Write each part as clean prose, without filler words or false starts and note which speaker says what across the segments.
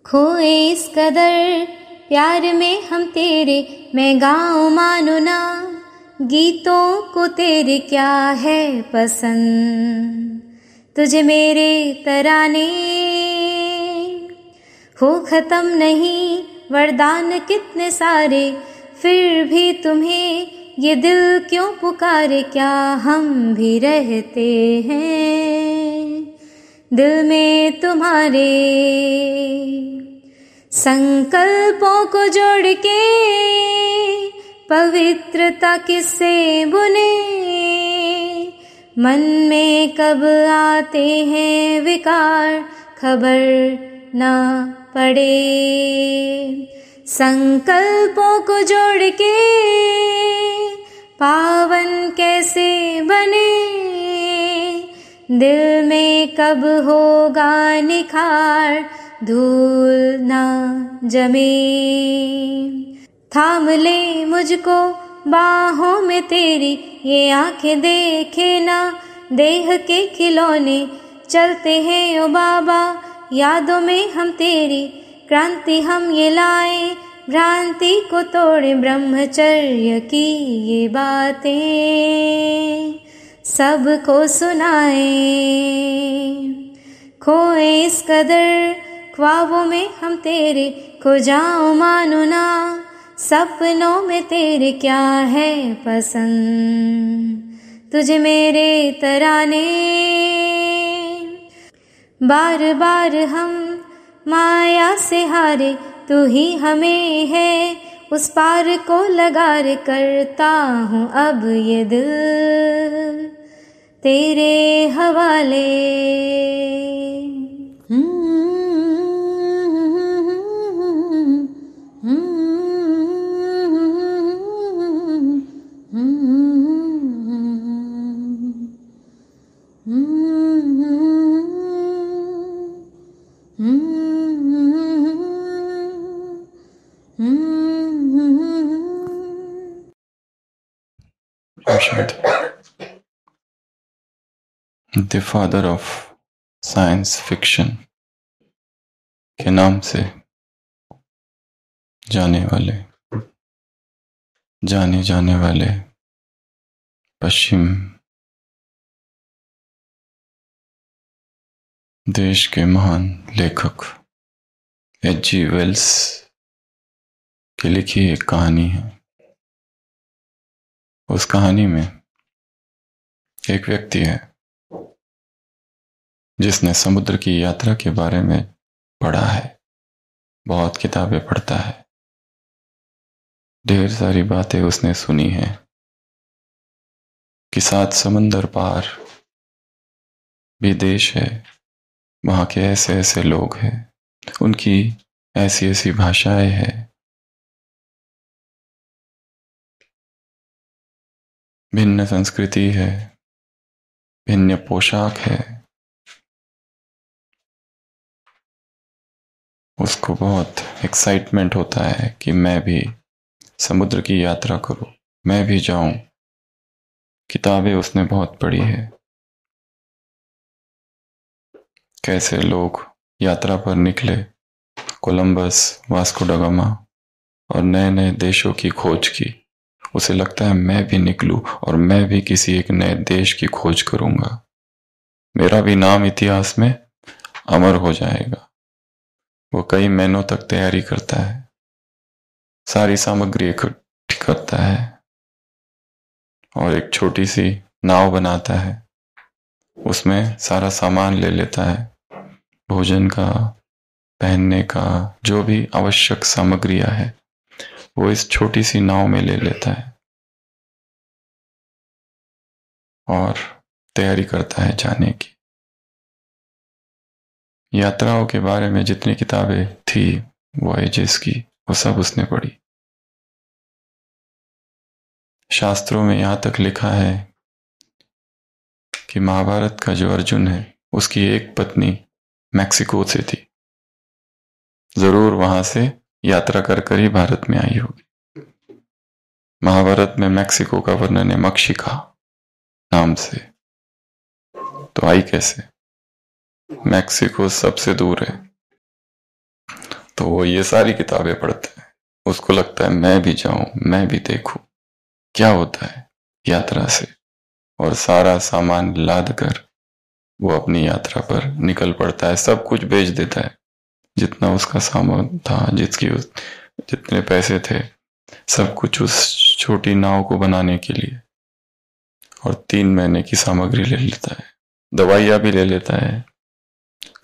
Speaker 1: खोए इस कदर प्यार में हम तेरे, मैं गाऊं मानो ना गीतों को तेरे क्या है पसंद। तुझे मेरे तराने हो खत्म नहीं, वरदान कितने सारे, फिर भी तुम्हें ये दिल क्यों पुकारे। क्या हम भी रहते हैं दिल में तुम्हारे, संकल्पों को जोड़ के पवित्रता किससे बुने। मन में कब आते हैं विकार, खबर ना पड़े। संकल्पों को जोड़ के पावन कैसे बने, दिल में कब होगा निखार, धूल ना जमे। थाम ले मुझको बाहों में तेरी, ये आंखें देखे ना देह के खिलौने। चलते हैं ओ बाबा यादों में हम तेरी, क्रांति हम ये लाए भ्रांति को तोड़े। ब्रह्मचर्य की ये बातें सबको सुनाए। खोए इस कदर ख्वाबों में हम तेरे, खो जाओ मानो ना सपनों में तेरे क्या है पसंद। तुझे मेरे तराने बार बार हम माया से हारे, तू ही हमें है उस पार को लगा रे। करता हूँ अब ये दिल तेरे हवाले।
Speaker 2: The father of science fiction के नाम से जाने वाले पश्चिम देश के महान लेखक H.G. वेल्स की लिखी एक कहानी है। उस कहानी में एक व्यक्ति है जिसने समुद्र की यात्रा के बारे में पढ़ा है, बहुत किताबें पढ़ता है, ढेर सारी बातें उसने सुनी है कि 7 समंदर पार भी देश है, वहाँ के ऐसे ऐसे लोग हैं, उनकी ऐसी ऐसी भाषाएं हैं, भिन्न संस्कृति है, भिन्न पोशाक है। उसको बहुत एक्साइटमेंट होता है कि मैं भी समुद्र की यात्रा करूं, मैं भी जाऊं। किताबें उसने बहुत पढ़ी है, कैसे लोग यात्रा पर निकले, कोलंबस, वास्को ड गामा, और नए नए देशों की खोज की। उसे लगता है मैं भी निकलूं और मैं भी किसी एक नए देश की खोज करूंगा, मेरा भी नाम इतिहास में अमर हो जाएगा। वो कई महीनों तक तैयारी करता है, सारी सामग्री इकट्ठी करता है और एक छोटी सी नाव बनाता है। उसमें सारा सामान ले लेता है, भोजन का, पहनने का, जो भी आवश्यक सामग्रियां है वो इस छोटी सी नाव में ले लेता है और तैयारी करता है जाने की। यात्राओं के बारे में जितनी किताबें थी वॉयजेस की, वो सब उसने पढ़ी। शास्त्रों में यहाँ तक लिखा है कि महाभारत का जो अर्जुन है उसकी एक पत्नी मैक्सिको से थी, जरूर वहां से यात्रा कर कर ही भारत में आई होगी। महाभारत में मैक्सिको का वर्णन है मक्षिका नाम से, तो आई कैसे? मैक्सिको सबसे दूर है तो वो ये सारी किताबें पढ़ता है, उसको लगता है मैं भी जाऊं, मैं भी देखूं क्या होता है यात्रा से, और सारा सामान लाद कर वो अपनी यात्रा पर निकल पड़ता है। सब कुछ बेच देता है, जितना उसका सामान था, जितने पैसे थे, सब कुछ उस छोटी नाव को बनाने के लिए, और 3 महीने की सामग्री ले लेता है, दवाइयाँ भी ले लेता है,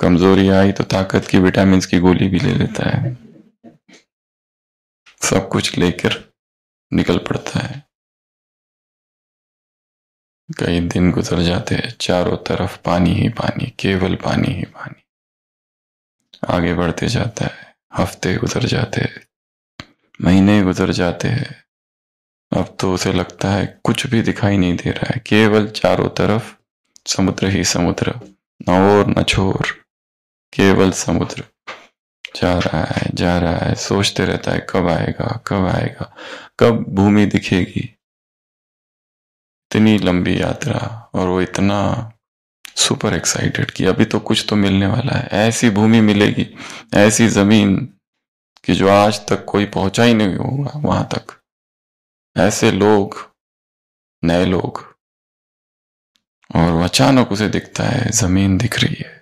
Speaker 2: कमजोरी आई तो ताकत की विटामिन की गोली भी ले लेता है, सब कुछ लेकर निकल पड़ता है। कई दिन गुजर जाते हैं, चारों तरफ पानी ही पानी, केवल पानी ही पानी। आगे बढ़ते जाता है, हफ्ते गुजर जाते हैं, महीने गुजर जाते हैं। अब तो उसे लगता है कुछ भी दिखाई नहीं दे रहा है, केवल चारों तरफ समुद्र ही समुद्र, न ओर न छोर, केवल समुद्र। जा रहा है, सोचते रहता है कब आएगा, कब आएगा, कब भूमि दिखेगी। इतनी लंबी यात्रा, और वो इतना सुपर एक्साइटेड कि अभी तो कुछ तो मिलने वाला है, ऐसी भूमि मिलेगी, ऐसी जमीन कि जो आज तक कोई पहुंचा ही नहीं होगा वहां तक, ऐसे लोग, नए लोग। और अचानक उसे दिखता है जमीन दिख रही है,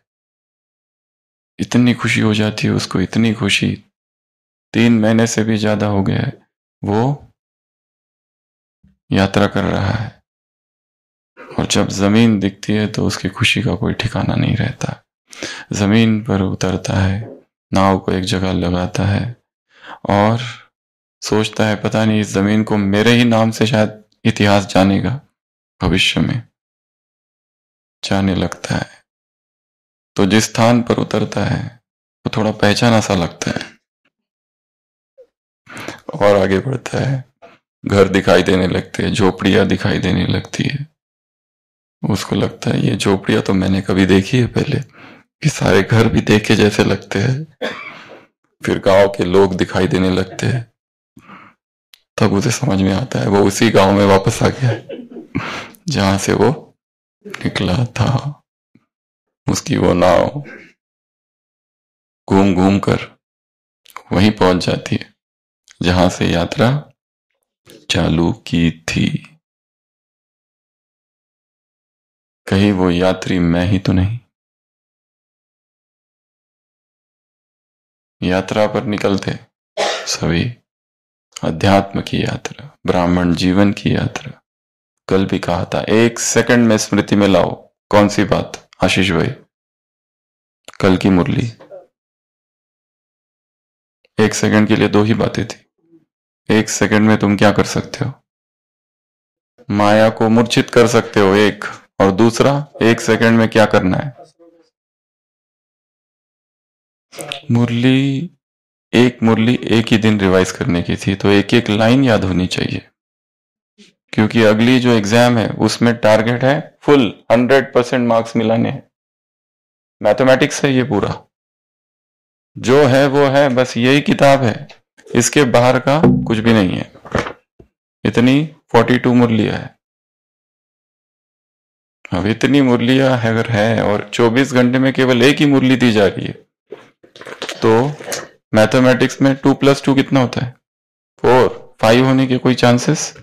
Speaker 2: इतनी खुशी हो जाती है उसको, इतनी खुशी, 3 महीने से भी ज्यादा हो गया है वो यात्रा कर रहा है, और जब जमीन दिखती है तो उसकी खुशी का कोई ठिकाना नहीं रहता। जमीन पर उतरता है, नाव को एक जगह लगाता है, और सोचता है पता नहीं इस जमीन को मेरे ही नाम से शायद इतिहास जानेगा भविष्य में। जाने लगता है तो जिस स्थान पर उतरता है वो थोड़ा पहचाना सा लगता है, और आगे बढ़ता है, घर दिखाई देने लगते हैं, झोपड़ियां दिखाई देने लगती है। उसको लगता है ये झोपड़ियां तो मैंने कभी देखी है पहले, कि सारे घर भी देखे जैसे लगते हैं। फिर गांव के लोग दिखाई देने लगते हैं, तब उसे समझ में आता है वो उसी गांव में वापस आ गया है जहां से वो निकला था। उसकी वो नाव घूम घूम कर वहीं पहुंच जाती है जहां से यात्रा चालू की थी। कहीं वो यात्री मैं ही तो नहीं। यात्रा पर निकलते सभी, अध्यात्म की यात्रा, ब्राह्मण जीवन की यात्रा। कल भी कहा था, 1 सेकंड में स्मृति में लाओ, कौन सी बात आशीष भाई? कल की मुरली, 1 सेकंड के लिए 2 ही बातें थी। 1 सेकंड में तुम क्या कर सकते हो? माया को मूर्छित कर सकते हो, एक, और दूसरा 1 सेकंड में क्या करना है? मुरली, एक मुरली एक ही दिन रिवाइज करने की थी, तो एक एक लाइन याद होनी चाहिए, क्योंकि अगली जो एग्जाम है उसमें टारगेट है फुल 100% मार्क्स मिलाने हैं। मैथमेटिक्स है ये पूरा, जो है वो है, बस यही किताब है, इसके बाहर का कुछ भी नहीं है। इतनी 42 मुरलियां है। अब इतनी मुरलियां अगर है और 24 घंटे में केवल एक ही मुरली दी जा रही है, तो मैथमेटिक्स में 2 + 2 कितना होता है? 4, 5 होने के कोई चांसेस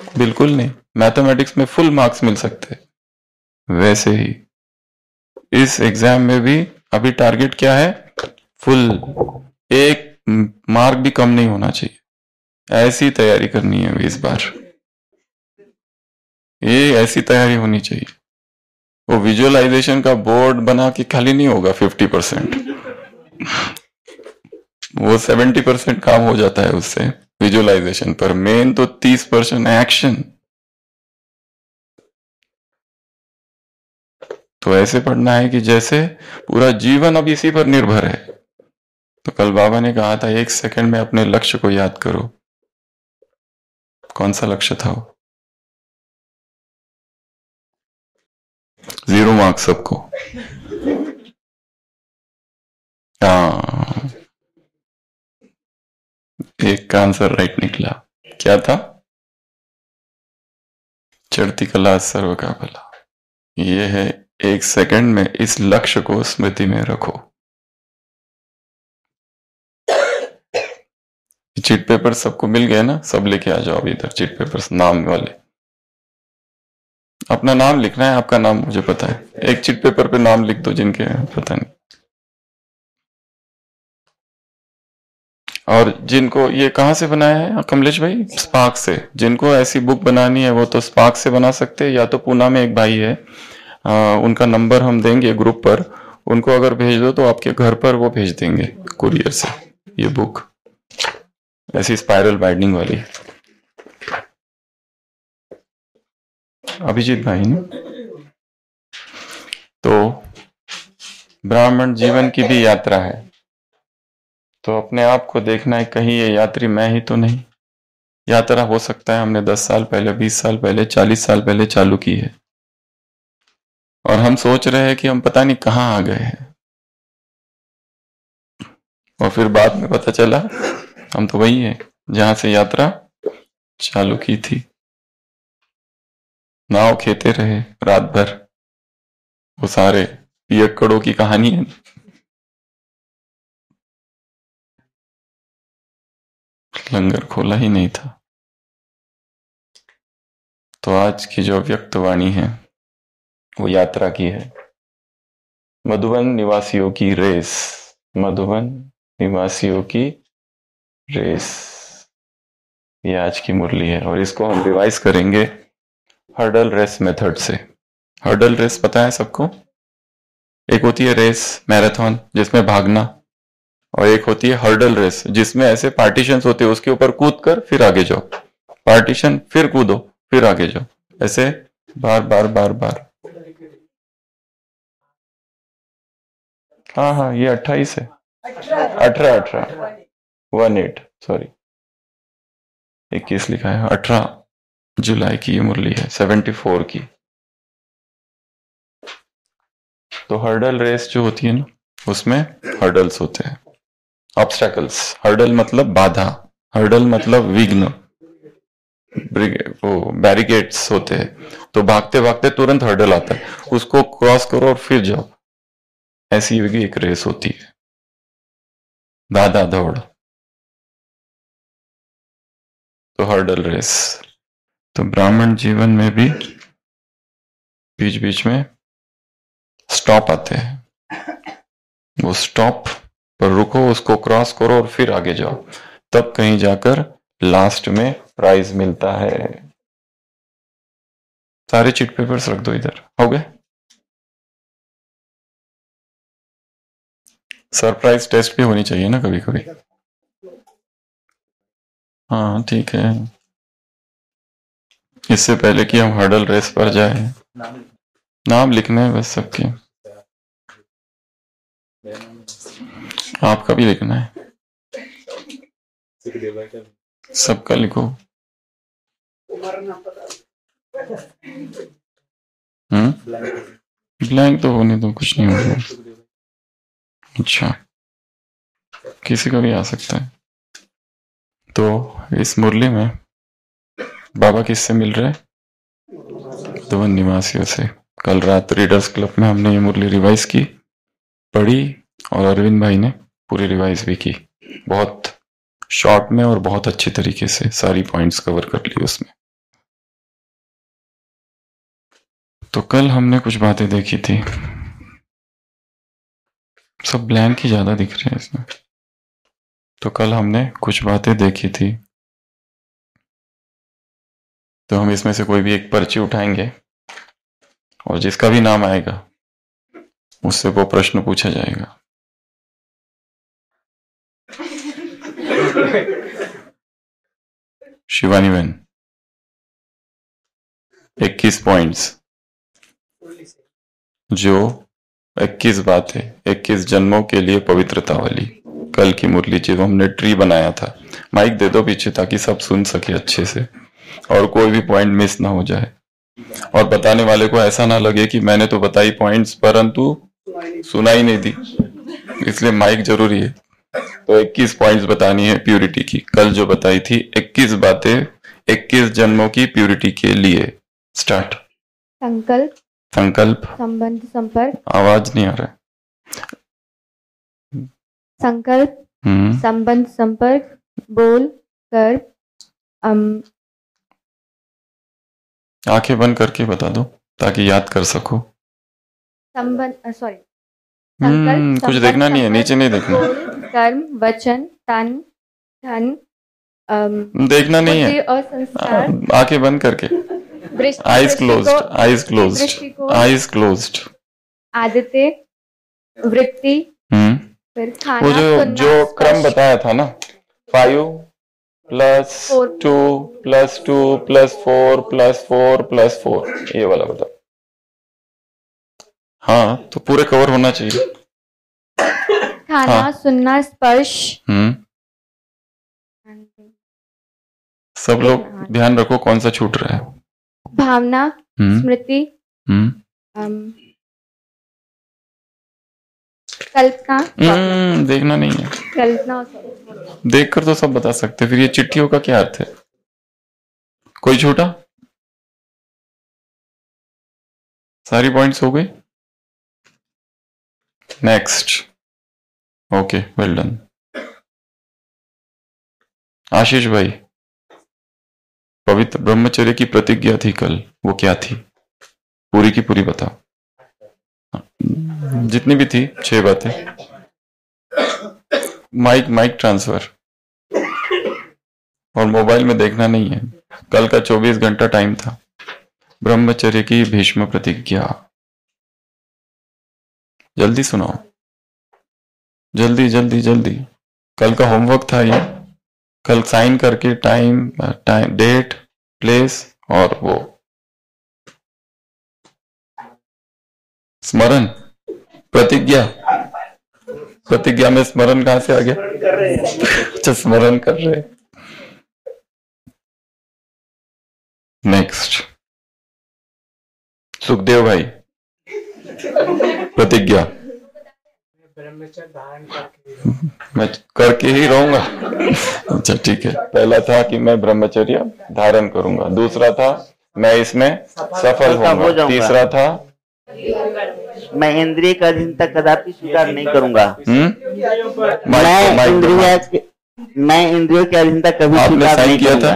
Speaker 2: बिल्कुल नहीं। मैथमेटिक्स में फुल मार्क्स मिल सकते हैं। वैसे ही इस एग्जाम में भी अभी टारगेट क्या है? फुल, 1 मार्क भी कम नहीं होना चाहिए, ऐसी तैयारी करनी है इस बार। ये ऐसी तैयारी होनी चाहिए। वो विजुअलाइजेशन का बोर्ड बना के खाली नहीं होगा 50%, वो 70% काम हो जाता है उससे विजुअलाइजेशन पर। मेन तो 30% एक्शन। तो ऐसे पढ़ना है कि जैसे पूरा जीवन अब इसी पर निर्भर है। तो कल बाबा ने कहा था 1 सेकंड में अपने लक्ष्य को याद करो। कौन सा लक्ष्य था वो? 0 मार्क्स सबको। हाँ, एक का आंसर राइट निकला। क्या था? चढ़ती कला सर्व का भला। ये है 1 सेकंड में इस लक्ष्य को स्मृति में रखो। चिट पेपर सबको मिल गए ना? सब लेके आ जाओ अभी इधर चिट पेपर्स, नाम वाले। अपना नाम लिखना है, आपका नाम मुझे पता है, एक चिट पेपर पे नाम लिख दो जिनके पता नहीं। और जिनको ये कहाँ से बनाया है कमलेश भाई? स्पार्क से। जिनको ऐसी बुक बनानी है वो तो स्पार्क से बना सकते हैं, या तो पूना में एक भाई है, उनका नंबर हम देंगे ग्रुप पर, उनको अगर भेज दो तो आपके घर पर वो भेज देंगे कुरियर से ये बुक, ऐसी स्पाइरल बाइंडिंग वाली। अभिजीत भाई ने तो ब्राह्मण जीवन की भी यात्रा है, तो अपने आप को देखना है कहीं ये यात्री मैं ही तो नहीं। यात्रा हो सकता है हमने 10 साल पहले, 20 साल पहले, 40 साल पहले चालू की है, और हम सोच रहे हैं कि हम पता नहीं कहाँ आ गए हैं, और फिर बाद में पता चला हम तो वही है जहां से यात्रा चालू की थी। नाव खेते रहे रात भर, वो सारे पियक्कड़ों की कहानी है। लंगर खोला ही नहीं था। तो आज की जो व्यक्त वाणी है वो यात्रा की है, मधुबन निवासियों की रेस, मधुबन निवासियों की रेस, ये आज की मुरली है। और इसको हम रिवाइज करेंगे हर्डल रेस मेथड से। हर्डल रेस पता है सबको? एक होती है रेस मैराथन जिसमें भागना, और एक होती है हर्डल रेस जिसमें ऐसे पार्टीशंस होते हैं, उसके ऊपर कूद कर फिर आगे जाओ, पार्टीशन फिर कूदो फिर आगे जाओ, ऐसे बार बार बार बार। हाँ हाँ, ये 28 है, 18 सॉरी 21 लिखा है, 18 जुलाई की ये मुरली है, 74 की। तो हर्डल रेस जो होती है ना, उसमें हर्डल्स होते हैं, ऑब्स्टैकल्स। हर्डल मतलब बाधा, हर्डल मतलब विघ्न, वो बैरिकेड्स होते हैं। तो भागते भागते तुरंत हर्डल आता है, उसको क्रॉस करो और फिर जाओ, ऐसी भी एक रेस होती है, बाधा दौड़, तो हर्डल रेस। तो ब्राह्मण जीवन में भी बीच बीच में स्टॉप आते हैं, वो स्टॉप पर रुको, उसको क्रॉस करो और फिर आगे जाओ, तब कहीं जाकर लास्ट में प्राइज मिलता है। सारे चिट पेपर्स रख दो इधर, हो गए? सरप्राइज टेस्ट भी होनी चाहिए ना कभी कभी। हाँ ठीक है, इससे पहले कि हम हर्डल रेस पर जाए, नाम लिखने हैं बस सबके, आपका भी लिखना है, सबका लिखो। ब्लैंक तो होने दो, कुछ नहीं होगा। अच्छा, किसी का भी आ सकता है। तो इस मुरली में बाबा किससे मिल रहे? मधुबन निवासियों से। कल रात रीडर्स क्लब में हमने ये मुरली रिवाइज की, पढ़ी, और अरविंद भाई ने पूरी रिवाइज भी की, बहुत शॉर्ट में और बहुत अच्छे तरीके से सारी पॉइंट्स कवर कर ली उसमें। तो कल हमने कुछ बातें देखी थी, सब ब्लैंक ही ज्यादा दिख रहे हैं इसमें। तो कल हमने कुछ बातें देखी थी, तो हम इसमें से कोई भी एक पर्ची उठाएंगे, और जिसका भी नाम आएगा उससे वो प्रश्न पूछा जाएगा। शिवानी बहन, 21 पॉइंट्स, जो 21 बातें 21 जन्मों के लिए पवित्रता वाली, कल की मुरली जो हमने ट्री बनाया था। माइक दे दो पीछे ताकि सब सुन सके अच्छे से, और कोई भी पॉइंट मिस ना हो जाए, और बताने वाले को ऐसा ना लगे कि मैंने तो बताई पॉइंट्स परंतु सुनाई नहीं दी, इसलिए माइक जरूरी है। तो 21 पॉइंट्स बतानी है प्यूरिटी की, कल जो बताई थी 21 बातें 21 जन्मों की प्यूरिटी के लिए। स्टार्ट।
Speaker 1: संकल्प,
Speaker 2: संकल्प,
Speaker 1: संबंध संपर्क,
Speaker 2: आवाज नहीं आ रहा है।
Speaker 1: संकल्प, संबंध संपर्क, बोल,
Speaker 3: कर्म
Speaker 2: आंखें बंद करके बता दो ताकि याद कर सको।
Speaker 3: संबंध, सॉरी,
Speaker 2: कुछ देखना नहीं है, नीचे नहीं देखना,
Speaker 3: कर्म, वचन, तन, धन,
Speaker 2: देखना नहीं है,
Speaker 3: और संस्कार।
Speaker 2: आंखें बंद करके, eyes closed, eyes closed, eyes closed.
Speaker 3: Aditya, वृत्ति, फिर खाना,
Speaker 2: वो जो क्रम बताया था ना, 5 + 2 + 2 + 4 + 4 + 4, ये वाला बताओ। हाँ, तो पूरे कवर होना चाहिए।
Speaker 3: खाना, हाँ। सुनना, स्पर्श।
Speaker 2: सब लोग ध्यान रखो कौन सा छूट रहा है।
Speaker 3: भावना, स्मृति, कल्पना।
Speaker 2: देखना नहीं है,
Speaker 3: कल्पना
Speaker 2: देखकर तो सब बता सकते। फिर ये चिट्ठियों का क्या अर्थ है? कोई छूटा? सारी पॉइंट्स हो गई। Next. Okay, well done. Ashish भाई, पवित्र ब्रह्मचर्य की प्रतिज्ञा थी कल, वो क्या थी? पूरी की पूरी बताओ, जितनी भी थी 6 बातें। माइक ट्रांसफर, और मोबाइल में देखना नहीं है। कल का 24 घंटा टाइम था। ब्रह्मचर्य की भीष्म प्रतिज्ञा, जल्दी सुनाओ, जल्दी जल्दी जल्दी। कल का होमवर्क था ये, कल साइन करके टाइम, डेट, प्लेस और वो स्मरण। प्रतिज्ञा में स्मरण कहां से आ गया? अच्छा, स्मरण कर रहे। नेक्स्ट, सुखदेव भाई, प्रतिज्ञा। मैं करके ही रहूंगा। अच्छा ठीक है, पहला था कि मैं ब्रह्मचर्य धारण करूंगा, दूसरा था मैं इसमें सफल होऊंगा, तीसरा था
Speaker 4: मैं इंद्रिय का अधीनता कदापि स्वीकार नहीं करूंगा। मैं इंद्रियों की अधीनता कभी स्वीकार नहीं
Speaker 2: किया था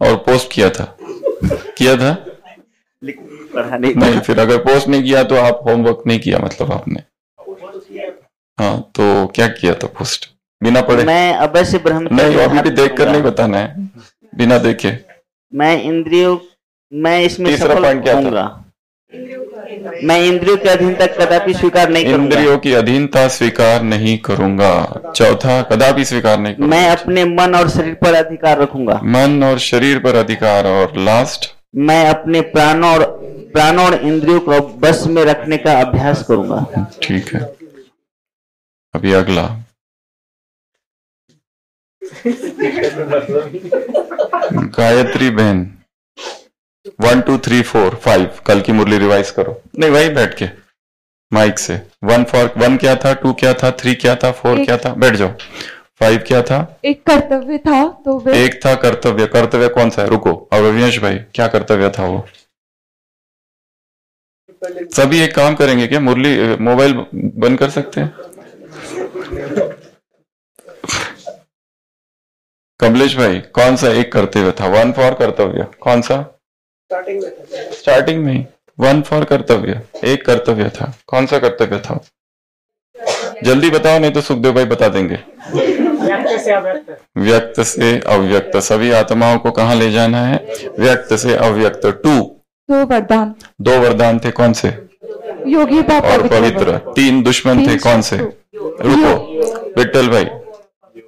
Speaker 2: और पोस्ट किया था नहीं, फिर अगर पोस्ट नहीं किया तो आप होमवर्क नहीं किया, मतलब आपने। हाँ, तो क्या किया था पोस्ट बिना पढ़े?
Speaker 4: मैं अवश्य ब्रह्मचर्य
Speaker 2: नहीं, अभी भी देख कर नहीं बताना है, बिना देखे।
Speaker 4: मैं इसमें
Speaker 2: तीसरा पॉइंट क्या था?
Speaker 4: मैं इंद्रियों की अधीनता कदापि स्वीकार नहीं करूंगा।
Speaker 2: इंद्रियों की अधीनता स्वीकार नहीं करूंगा। चौथा, कदापि स्वीकार नहीं करूंगा।
Speaker 4: मैं अपने मन और शरीर पर अधिकार रखूंगा।
Speaker 2: मन और शरीर पर अधिकार। और लास्ट,
Speaker 4: मैं अपने प्राणों और इंद्रियों को बस में रखने का अभ्यास करूंगा।
Speaker 2: ठीक है, अभी अगला। गायत्री बहन, 1 2 3 4 5, कल की मुरली रिवाइज करो। नहीं, वही बैठ के माइक से। 1 क्या था, 2 क्या था, 3 क्या था, 4 क्या था, बैठ जाओ। 5 क्या था?
Speaker 3: एक कर्तव्य था, तो
Speaker 2: एक था कर्तव्य। कर्तव्य कौन सा है? रुको, और रविंश भाई, क्या कर्तव्य था वो? सभी एक काम करेंगे क्या? मुरली मोबाइल बंद कर सकते हैं? कमलेश भाई, कौन सा एक कर्तव्य था? 1 फॉर कर्तव्य, कौन सा? स्टार्टिंग में ही 1 फॉर कर्तव्य, एक कर्तव्य था। कौन सा कर्तव्य था? जल्दी बताओ, नहीं तो सुखदेव भाई बता देंगे। व्यक्त से अव्यक्त, सभी आत्माओं को कहां ले जाना है? व्यक्त से अव्यक्त। 2
Speaker 3: वरदान,
Speaker 2: 2 वरदान थे, कौन से?
Speaker 3: योगी
Speaker 2: और पवित्र। 3 दुश्मन थे, कौन से? रुको विट्ठल भाई,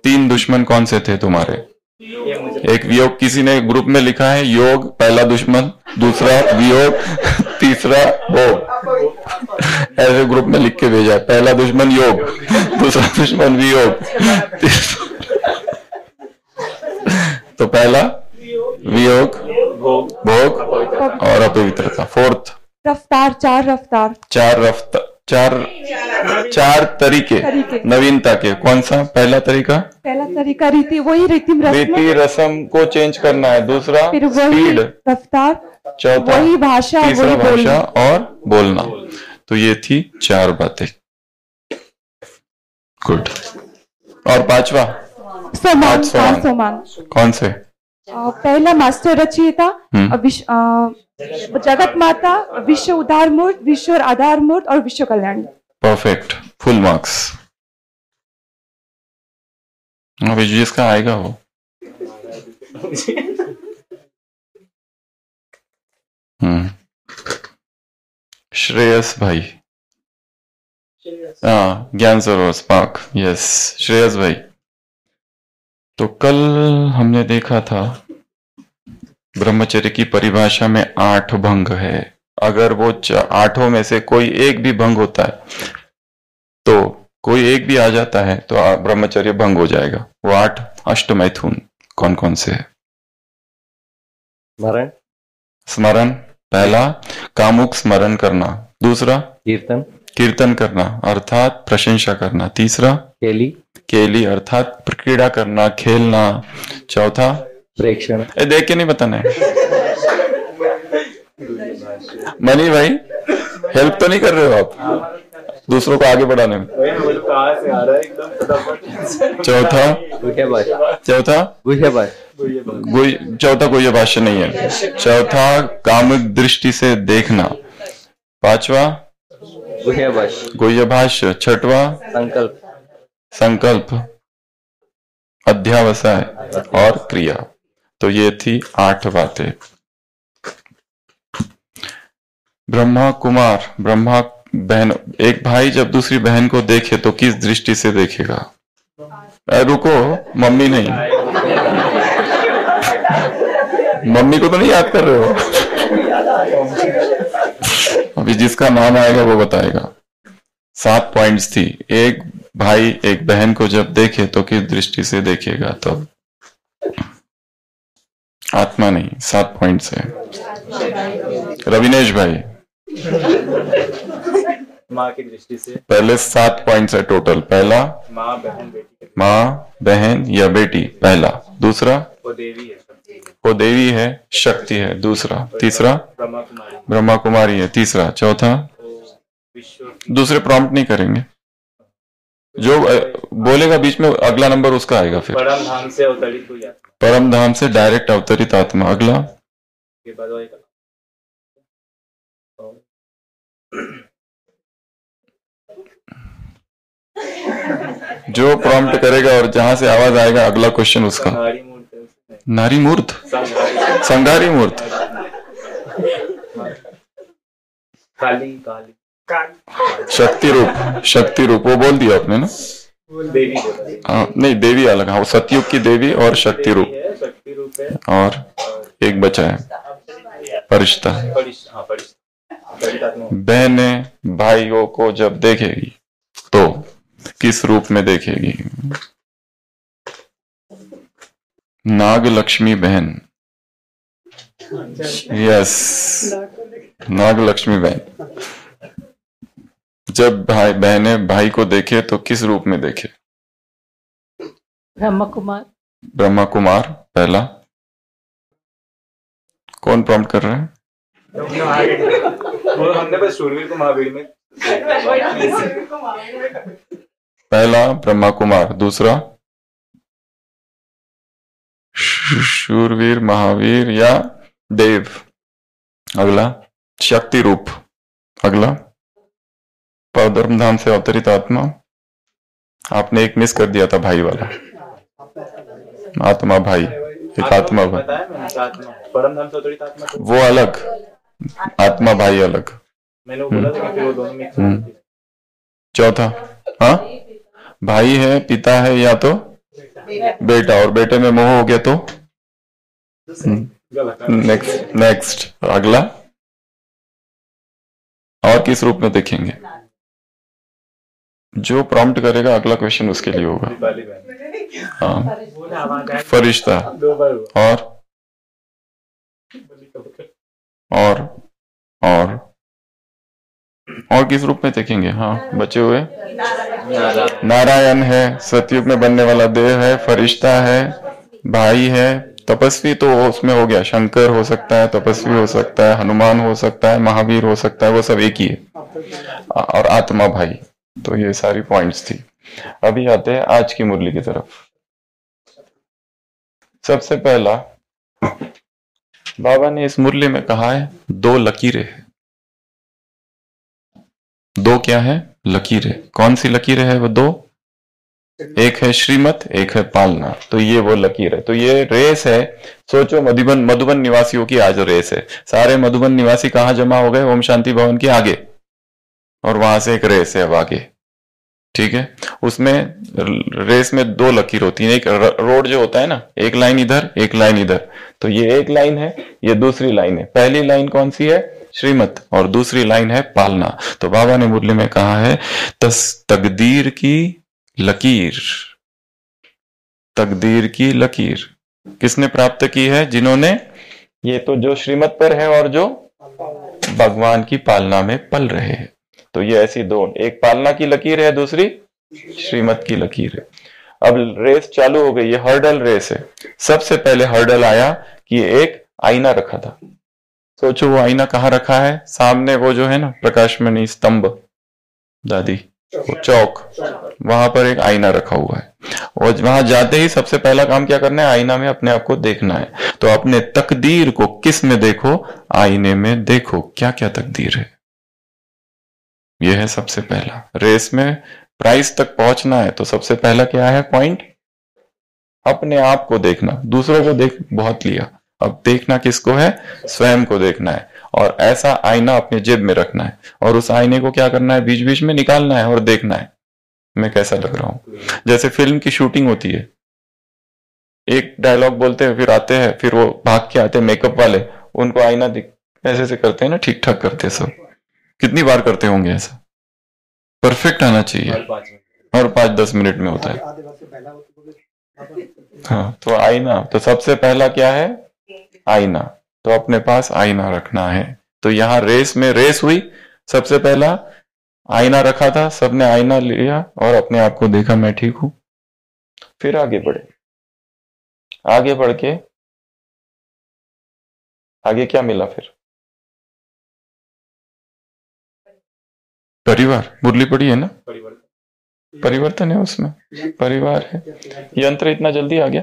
Speaker 2: 3 दुश्मन कौन से थे तुम्हारे? एक वियोग, किसी ने ग्रुप में लिखा है योग पहला दुश्मन, दूसरा वियोग, तीसरा भोग। ऐसे ग्रुप में लिख के भेजा है, पहला दुश्मन योग, दूसरा दुश्मन वियोग, तो पहला वियोग, भोग और अपवित्रता। 4th
Speaker 3: रफ्तार,
Speaker 2: 4 तरीके नवीनता के। कौन सा? पहला तरीका
Speaker 3: रीति, वही
Speaker 2: रीति रस्म को चेंज करना है। दूसरा स्पीड,
Speaker 3: रफ्तार।
Speaker 2: चौथा
Speaker 3: वही भाषा,
Speaker 2: तीसरा भाषा और बोलना। तो ये थी 4 बातें। गुड। और 5वां
Speaker 3: 800 मान।
Speaker 2: कौन से?
Speaker 3: पहला मास्टर रचयिता, जगत माता, विश्व उद्धार मूर्त, विश्व आधार मूर्त और विश्व कल्याण।
Speaker 2: Perfect, full marks. अभी जिसका आएगा वो। श्रेयस भाई, हाँ, ज्ञान सरोवर स्पार्क, यस श्रेयस भाई। तो कल हमने देखा था ब्रह्मचर्य की परिभाषा में 8 भंग है। अगर वो 8 में से कोई एक भी भंग होता है, तो कोई एक भी आ जाता है तो ब्रह्मचर्य भंग हो जाएगा। वो 8 अष्टमैथुन कौन कौन से है? स्मरण, पहला कामुक स्मरण करना, दूसरा कीर्तन करना अर्थात प्रशंसा करना, तीसरा केली अर्थात क्रीड़ा करना, खेलना, चौथा
Speaker 5: प्रेक्षण।
Speaker 2: देख के नहीं बताना है। मनी भाई हेल्प तो नहीं कर रहे हो आप दूसरों को आगे बढ़ाने में? चौथा कोई भाष्य नहीं है। चौथा कामिक दृष्टि से देखना, पांचवा गुह्य भाष्य, छठवा संकल्प, अध्यावसाय और क्रिया। तो ये थी 8 बातें। ब्रह्मा कुमार, ब्रह्मा बहन, एक भाई जब दूसरी बहन को देखे तो किस दृष्टि से देखेगा? रुको, मम्मी नहीं, मम्मी को तो नहीं याद कर रहे हो? अभी जिसका नाम आएगा वो बताएगा। 7 पॉइंट्स थी। एक भाई एक बहन को जब देखे तो किस दृष्टि से देखेगा? तो आत्मा नहीं, 7 पॉइंट्स है। रविनेश भाई,
Speaker 5: माँ की दृष्टि से
Speaker 2: पहले 7 पॉइंट्स है टोटल। पहला माँ बहन या बेटी, पहला। दूसरा वो देवी है, शक्ति है, दूसरा। तीसरा ब्रह्मा कुमारी है, तीसरा। चौथा दूसरे प्रॉम्प्ट नहीं करेंगे, जो बोलेगा बीच में अगला नंबर उसका आएगा। फिर
Speaker 5: परम धाम से अवतरित हुई आत्मा,
Speaker 2: परम धाम से डायरेक्ट अवतरित आत्मा। अगला
Speaker 5: के बाद
Speaker 2: जो प्रॉम्प्ट करेगा और जहां से आवाज आएगा अगला क्वेश्चन उसका। नारी मूर्त, संघारी मूर्त, शक्ति रूप, शक्ति रूप वो बोल दिया आपने ना? नहीं, देवी अलग। हाँ, वो सतयुग की देवी और शक्ति रूप, और एक बचा है परिश्ता। बहने भाइयों को जब देखेगी तो किस रूप में देखेगी? नाग लक्ष्मी बहन, यस, नाग लक्ष्मी बहन। जब भाई बहने भाई को देखे तो किस रूप में देखे?
Speaker 3: ब्रह्मा कुमार।
Speaker 2: ब्रह्मा कुमार पहला। कौन प्रॉम्प्ट कर रहा है?
Speaker 5: हमने बस शूरवीर को महावीर में
Speaker 2: पहला ब्रह्मा कुमार, दूसरा शूरवीर महावीर या देव, अगला शक्ति रूप, अगला परम धाम से अवतरित आत्मा। आपने एक मिस कर दिया था, भाई वाला। आत्मा भाई, एक आत्मा भाई,
Speaker 5: परम धाम से अवतरित आत्मा
Speaker 2: वो अलग, आत्मा भाई अलग।
Speaker 5: मैंने वो बोला था कि फिर वो दोनों मिक्स।
Speaker 2: चौथा, हाँ, भाई है, पिता है, या तो बेटा, और बेटे में मोह हो गया तो नेक्स्ट अगला। और किस रूप में देखेंगे? जो प्रॉम्प्ट करेगा अगला क्वेश्चन उसके लिए होगा। हाँ, फरिश्ता और किस रूप में देखेंगे? हाँ, बचे हुए नारायण है, सतयुग में बनने वाला देव है, फरिश्ता है, भाई है, तपस्वी तो उसमें हो गया, शंकर हो सकता है, तपस्वी हो सकता है, हनुमान हो सकता है, महावीर हो सकता है, वो सब एक ही है, और आत्मा भाई। तो ये सारी पॉइंट्स थी। अभी आते हैं आज की मुरली की तरफ। सबसे पहला बाबा ने इस मुरली में कहा है 2 लकीरें हैं। 2 क्या है? लकीरें। कौन सी लकीरें है वो 2? एक है श्रीमत, एक है पालना। तो ये वो लकीर है। तो ये रेस है। सोचो मधुबन निवासियों की आज रेस है। सारे मधुबन निवासी कहाँ जमा हो गए? ओम शांति भवन के आगे, और वहां से एक रेस है अब आगे। ठीक है, उसमें रेस में 2 लकीर होती है। एक रोड जो होता है ना, एक लाइन इधर एक लाइन इधर। तो ये एक लाइन है, ये दूसरी लाइन है। पहली लाइन कौन सी है? श्रीमत, और दूसरी लाइन है पालना। तो बाबा ने मुरली में कहा है तकदीर की लकीर। तकदीर की लकीर किसने प्राप्त की है? जिन्होंने, ये तो जो श्रीमत पर है और जो भगवान की पालना में पल रहे हैं। तो ये ऐसी 2, एक पालना की लकीर है, दूसरी श्रीमत की लकीर है। अब रेस चालू हो गई, ये हर्डल रेस है। सबसे पहले हर्डल आया कि एक आईना रखा था। सोचो वो आईना कहाँ रखा है? सामने वो जो है ना प्रकाशमणि स्तंभ, दादी वो चौक, वहां पर एक आईना रखा हुआ है। और वहां जाते ही सबसे पहला काम क्या करना है? आईना में अपने आप को देखना है। तो अपने तकदीर को किस में देखो? आईने में देखो, क्या क्या तकदीर है। यह है सबसे पहला। रेस में प्राइस तक पहुंचना है तो सबसे पहला क्या है पॉइंट? अपने आप को देखना। दूसरों को देख बहुत लिया, अब देखना किसको है? स्वयं को देखना है। और ऐसा आईना अपने जेब में रखना है, और उस आईने को क्या करना है? बीच बीच में निकालना है और देखना है मैं कैसा लग रहा हूं। जैसे फिल्म की शूटिंग होती है, एक डायलॉग बोलते हैं, फिर आते हैं, फिर वो भाग के आते हैं मेकअप वाले, उनको आईना ऐसे से करते हैं ना, ठीक ठाक करते हैं सब। कितनी बार करते होंगे ऐसा? परफेक्ट आना चाहिए, और 5-10 मिनट में होता है। हाँ, तो आईना, तो सबसे पहला क्या है? आईना। तो अपने पास आईना रखना है। तो यहां रेस में रेस हुई, सबसे पहला आईना रखा था, सबने आईना लिया और अपने आप को देखा, मैं ठीक हूं। फिर आगे बढ़े, आगे बढ़ के आगे क्या मिला? फिर परिवार। मुरली पड़ी है ना, परिवर्तन है उसमें, परिवार है। यंत्र इतना जल्दी आ गया।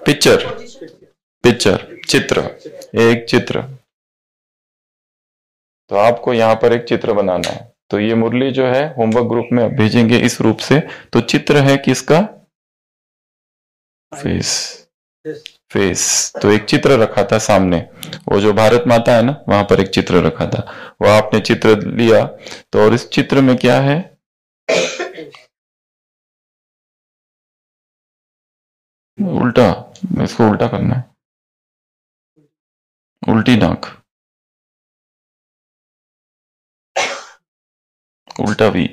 Speaker 2: पिक्चर, चित्र, एक चित्र। तो आपको यहां पर एक चित्र बनाना है। तो ये मुरली जो है होमवर्क ग्रुप में भेजेंगे इस रूप से। तो चित्र है किसका? फेस। तो एक चित्र रखा था सामने, वो जो भारत माता है ना, वहां पर एक चित्र रखा था। वो आपने चित्र लिया, तो और इस चित्र में क्या है? उल्टा, इसको उल्टा करना है, उल्टी नाक, उल्टा वी।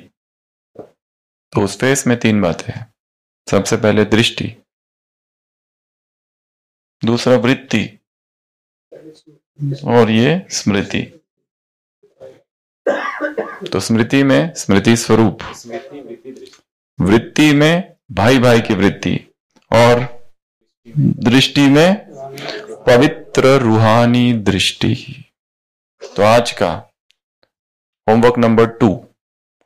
Speaker 2: तो उस फेस में 3 बातें हैं। सबसे पहले दृष्टि, दूसरा वृत्ति, और ये स्मृति। तो स्मृति में स्मृति स्वरूप, वृत्ति में भाई भाई की वृत्ति, और दृष्टि में पवित्र रूहानी दृष्टि। तो आज का होमवर्क नंबर 2,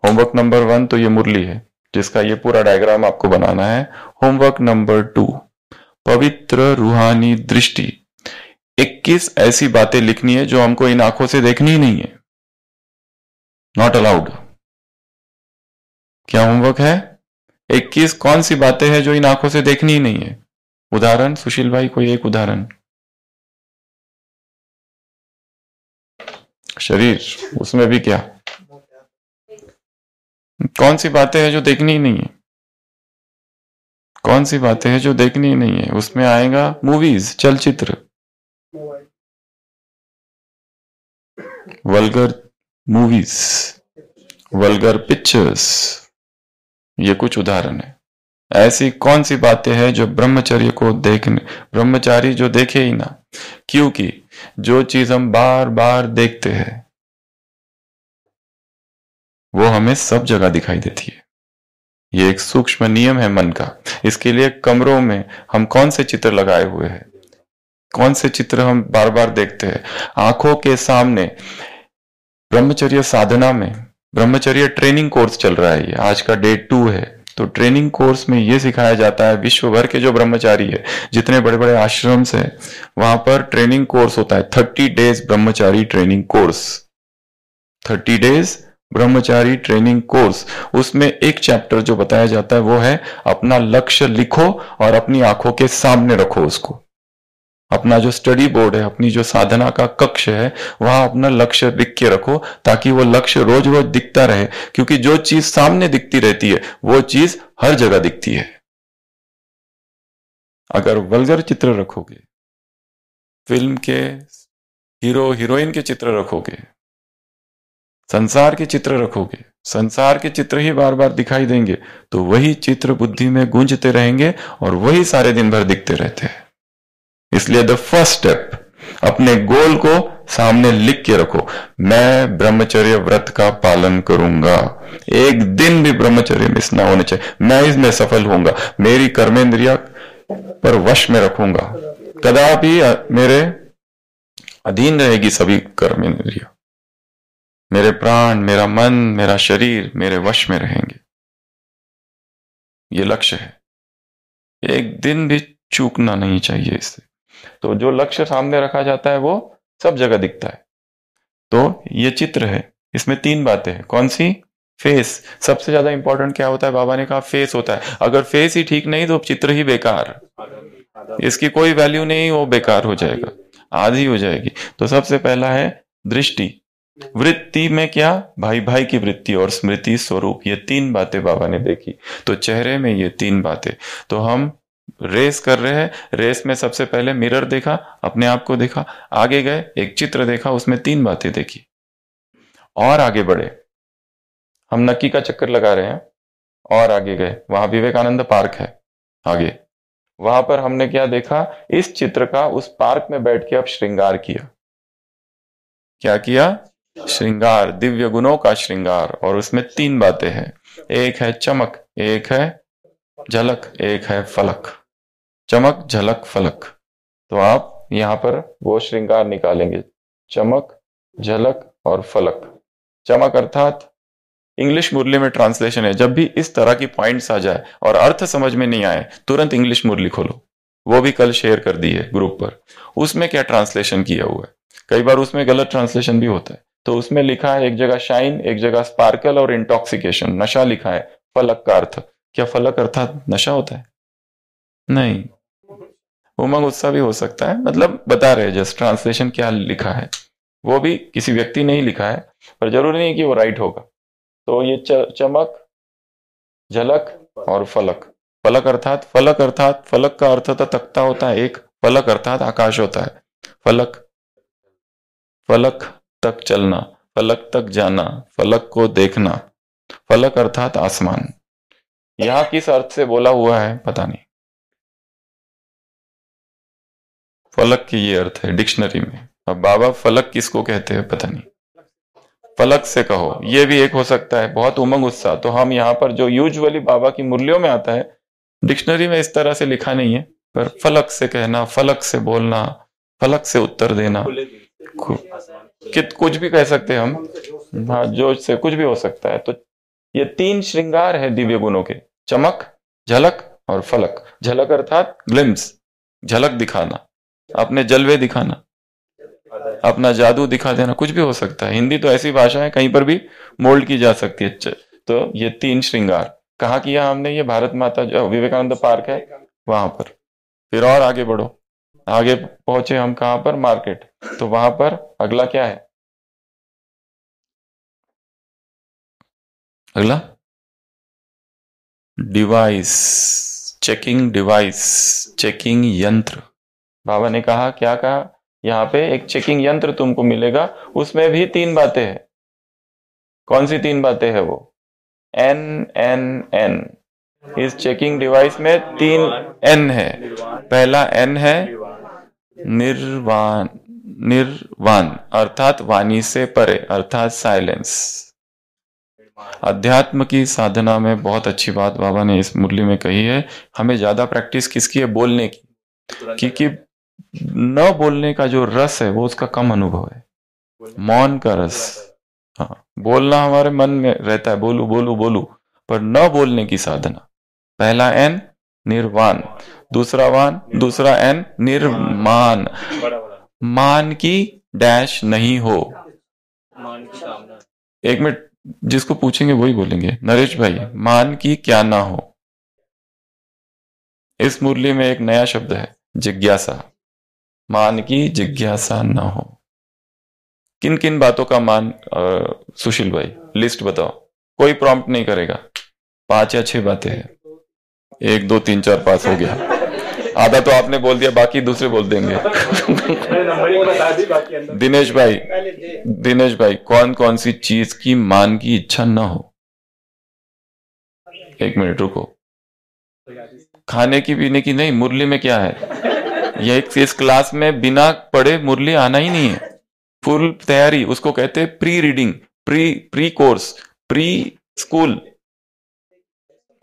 Speaker 2: होमवर्क नंबर 1 तो ये मुरली है जिसका ये पूरा डायग्राम आपको बनाना है। होमवर्क नंबर 2, पवित्र रूहानी दृष्टि। 21 ऐसी बातें लिखनी है जो हमको इन आंखों से देखनी ही नहीं है, नॉट अलाउड। क्या होमवर्क है? 21 कौन सी बातें हैं जो इन आंखों से देखनी ही नहीं है? उदाहरण, सुशील भाई कोई एक उदाहरण। शरीर, उसमें भी क्या, कौन सी बातें हैं जो देखनी ही नहीं है? कौन सी बातें हैं जो देखनी ही नहीं है? उसमें आएगा मूवीज, चलचित्र, वल्गर मूवीज, वल्गर पिक्चर्स। ये कुछ उदाहरण है। ऐसी कौन सी बातें हैं जो ब्रह्मचर्य को देखने, ब्रह्मचारी जो देखे ही ना, क्योंकि जो चीज हम बार बार देखते हैं वो हमें सब जगह दिखाई देती है। ये एक सूक्ष्म नियम है मन का। इसके लिए कमरों में हम कौन से चित्र लगाए हुए हैं, कौन से चित्र हम बार बार देखते हैं आंखों के सामने। ब्रह्मचर्य साधना में ब्रह्मचर्य ट्रेनिंग कोर्स चल रहा है, ये आज का डे 2 है। तो ट्रेनिंग कोर्स में ये सिखाया जाता है, विश्व भर के जो ब्रह्मचारी है, जितने बड़े बड़े आश्रम से, वहां पर ट्रेनिंग कोर्स होता है, 30 डेज ब्रह्मचारी ट्रेनिंग कोर्स, 30 डेज ब्रह्मचारी ट्रेनिंग कोर्स। उसमें एक चैप्टर जो बताया जाता है वो है अपना लक्ष्य लिखो और अपनी आंखों के सामने रखो उसको। अपना जो स्टडी बोर्ड है, अपनी जो साधना का कक्ष है, वहां अपना लक्ष्य लिख के रखो, ताकि वो लक्ष्य रोज रोज दिखता रहे, क्योंकि जो चीज सामने दिखती रहती है वो चीज हर जगह दिखती है। अगर वल्गर चित्र रखोगे, फिल्म के हीरो हीरोइन के चित्र रखोगे, संसार के चित्र रखोगे, संसार के चित्र ही बार बार दिखाई देंगे, तो वही चित्र बुद्धि में गूंजते रहेंगे और वही सारे दिन भर दिखते रहते हैं। इसलिए द फर्स्ट स्टेप, अपने गोल को सामने लिख के रखो। मैं ब्रह्मचर्य व्रत का पालन करूंगा, एक दिन भी ब्रह्मचर्य मिस ना होने चाहिए, मैं इसमें सफल होऊंगा, मेरी कर्मेंद्रिया पर वश में रखूंगा, कदापि मेरे अधीन रहेगी सभी कर्मेंद्रिया, मेरे प्राण, मेरा मन, मेरा शरीर मेरे वश में रहेंगे। ये लक्ष्य है, एक दिन भी चूकना नहीं चाहिए इससे। तो जो लक्ष्य सामने रखा जाता है वो सब जगह दिखता है। तो ये चित्र है, इसमें 3 बातें हैं। कौन सी? फेस। सबसे ज्यादा इंपॉर्टेंट क्या होता है? बाबा ने कहा फेस होता है। अगर फेस ही ठीक नहीं तो चित्र ही बेकार, इसकी कोई वैल्यू नहीं, वो बेकार हो जाएगा, आधी हो जाएगी। तो सबसे पहला है दृष्टि। वृत्ति में क्या? भाई भाई की वृत्ति और स्मृति स्वरूप, ये 3 बातें बाबा ने देखी। तो चेहरे में ये 3 बातें। तो हम रेस कर रहे हैं, रेस में सबसे पहले मिरर देखा, अपने आप को देखा, आगे गए एक चित्र देखा, उसमें 3 बातें देखी, और आगे बढ़े। हम नक्की का चक्कर लगा रहे हैं और आगे गए, वहां विवेकानंद पार्क है आगे, वहां पर हमने क्या देखा? इस चित्र का उस पार्क में बैठ के अब श्रृंगार किया। क्या किया? श्रृंगार, दिव्य गुणों का श्रृंगार। और उसमें 3 बातें हैं, एक है चमक, एक है झलक, एक है फलक। चमक, झलक, फलक। तो आप यहां पर वो श्रृंगार निकालेंगे, चमक, झलक और फलक। चमक अर्थात इंग्लिश मुरली में ट्रांसलेशन है, जब भी इस तरह की पॉइंट्स आ जाए और अर्थ समझ में नहीं आए, तुरंत इंग्लिश मुरली खोलो। वो भी कल शेयर कर दी है ग्रुप पर। उसमें क्या ट्रांसलेशन किया हुआ है, कई बार उसमें गलत ट्रांसलेशन भी होता है। तो उसमें लिखा है एक जगह शाइन, एक जगह स्पार्कल और इंटॉक्सिकेशन, नशा लिखा है। फलक का अर्थ क्या? फलक अर्थात नशा होता है? नहीं, उमंग उत्साह भी हो सकता है, मतलब बता रहे जस्ट ट्रांसलेशन क्या लिखा है। वो भी किसी व्यक्ति ने ही लिखा है, पर जरूरी नहीं कि वो राइट होगा। तो ये चमक, झलक और फलक। फलक अर्थात फलक का अर्थ तो तख्ता होता है एक, फलक अर्थात आकाश होता है। फलक, फलक तक चलना, फलक तक जाना, फलक को देखना। फलक अर्थात आसमान। यहां किस अर्थ से बोला हुआ है पता नहीं। फलक की ये अर्थ है डिक्शनरी में। अब बाबा फलक किसको कहते हैं पता नहीं, फलक से कहो, ये भी एक हो सकता है। बहुत उमंग उत्साह। तो हम यहाँ पर जो यूजुअली बाबा की मुरलियों में आता है, डिक्शनरी में इस तरह से लिखा नहीं है, पर फलक से कहना, फलक से बोलना, फलक से उत्तर देना, कुछ भी कह सकते हैं हम। हाँ, जो से कुछ भी हो सकता है। तो ये 3 श्रृंगार है दिव्य गुणों के, चमक, झलक और फलक। झलक अर्थात ग्लिम्स, झलक दिखाना, अपने जलवे दिखाना, अपना जादू दिखा देना, कुछ भी हो सकता है। हिंदी तो ऐसी भाषा है, कहीं पर भी मोल्ड की जा सकती है। तो ये 3 श्रृंगार कहाँ किया हमने? ये भारत माता जो विवेकानंद पार्क है वहां पर। फिर और आगे बढ़ो, आगे पहुंचे हम कहां पर? मार्केट। तो वहां पर अगला क्या है? अगला डिवाइस, चेकिंग डिवाइस, चेकिंग यंत्र। बाबा ने कहा, क्या कहा? यहाँ पे एक चेकिंग यंत्र तुमको मिलेगा, उसमें भी 3 बातें हैं। कौन सी 3 बातें हैं वो? N N N। इस चेकिंग डिवाइस में 3 N है। पहला N है निर्वाण, निर्वाण अर्थात वाणी से परे, अर्थात साइलेंस। अध्यात्म की साधना में बहुत अच्छी बात बाबा ने इस मुरली में कही है, हमें ज्यादा प्रैक्टिस किसकी है? बोलने की। क्योंकि न बोलने का जो रस है वो उसका कम अनुभव है, मौन का रस। हाँ, बोलना हमारे मन में रहता है, बोलू बोलू बोलू, पर न बोलने की साधना। पहला एन निर्वाण, दूसरा एन निर्मान।
Speaker 5: बड़ा बड़ा
Speaker 2: मान की डैश नहीं हो।
Speaker 5: मान की कामना।
Speaker 2: एक मिनट, जिसको पूछेंगे वही बोलेंगे। नरेश भाई, मान की क्या ना हो। इस मुरली में एक नया शब्द है, जिज्ञासा। मान की जिज्ञासा ना हो। किन किन बातों का मान, सुशील भाई लिस्ट बताओ। कोई प्रॉम्प्ट नहीं करेगा, 5 या 6 बातें हैं। 1 2 3 4 5 हो गया। आधा तो आपने बोल दिया, बाकी दूसरे बोल देंगे।
Speaker 5: नंबर ही बता दी, बाकी अंदर।
Speaker 2: दिनेश भाई, कौन कौन सी चीज की मान की इच्छा ना हो। 1 मिनट रुको। खाने की पीने की नहीं, मुरली में क्या है। ये इस क्लास में बिना पढ़े मुरली आना ही नहीं है। फुल तैयारी, उसको कहते हैं pre reading, pre course, pre school.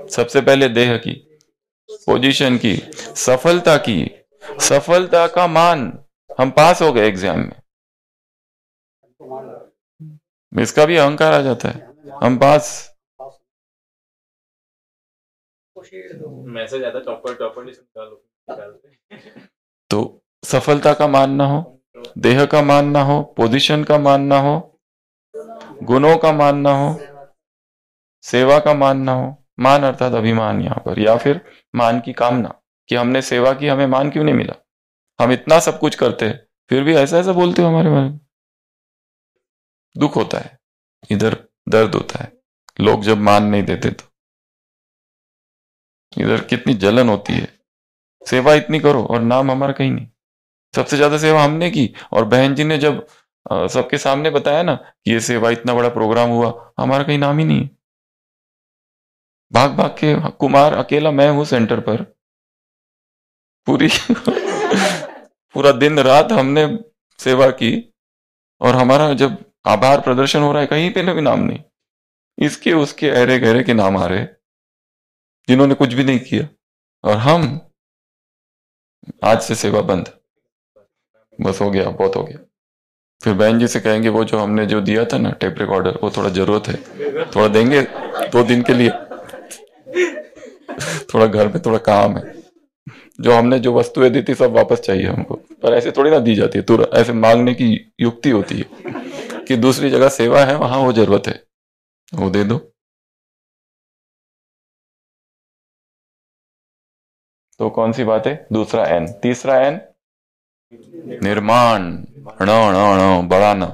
Speaker 2: सबसे पहले देह की, पोजीशन की, सफलता का मान। हम पास हो गए एग्जाम में, इसका भी अहंकार आ जाता है, हम पास।
Speaker 5: मैसेज आता टॉपर निकालते।
Speaker 2: तो सफलता का मान ना हो, देह का मान ना हो, पोजीशन का मान ना हो, गुणों का मान ना हो, सेवा का मान ना हो। मान अर्थात अभिमान यहां पर, या फिर मान की कामना कि हमने सेवा की, हमें मान क्यों नहीं मिला। हम इतना सब कुछ करते हैं, फिर भी ऐसा ऐसा बोलते हो हमारे बारे में। दुख होता है, इधर दर्द होता है, लोग जब मान नहीं देते तो इधर कितनी जलन होती है। सेवा इतनी करो और नाम हमारा कहीं नहीं। सबसे ज्यादा सेवा हमने की, और बहन जी ने जब सबके सामने बताया ना कि ये सेवा, इतना बड़ा प्रोग्राम हुआ, हमारा कहीं नाम ही नहीं है। भाग भाग के कुमार अकेला मैं हूं सेंटर पर, पूरा दिन रात हमने सेवा की, और हमारा जब आभार प्रदर्शन हो रहा है कहीं पे भी नाम नहीं। इसके उसके अहरे गहरे के नाम आ रहे, जिन्होंने कुछ भी नहीं किया। और हम आज से सेवा बंद, बस हो गया, बहुत हो गया। फिर बहन जी से कहेंगे वो जो हमने जो दिया था ना टेप रिकॉर्डर, वो थोड़ा जरूरत है, थोड़ा देंगे 2 दिन के लिए, थोड़ा घर में थोड़ा काम है। जो हमने जो वस्तुएं दी थी सब वापस चाहिए हमको, पर ऐसे थोड़ी ना दी जाती है। तुरंत ऐसे मांगने की युक्ति होती है कि दूसरी जगह सेवा है, वहां वो जरूरत है, वो दे दो। तो कौन सी बात है। दूसरा एन, तीसरा एन निर्माण, बढ़ाना,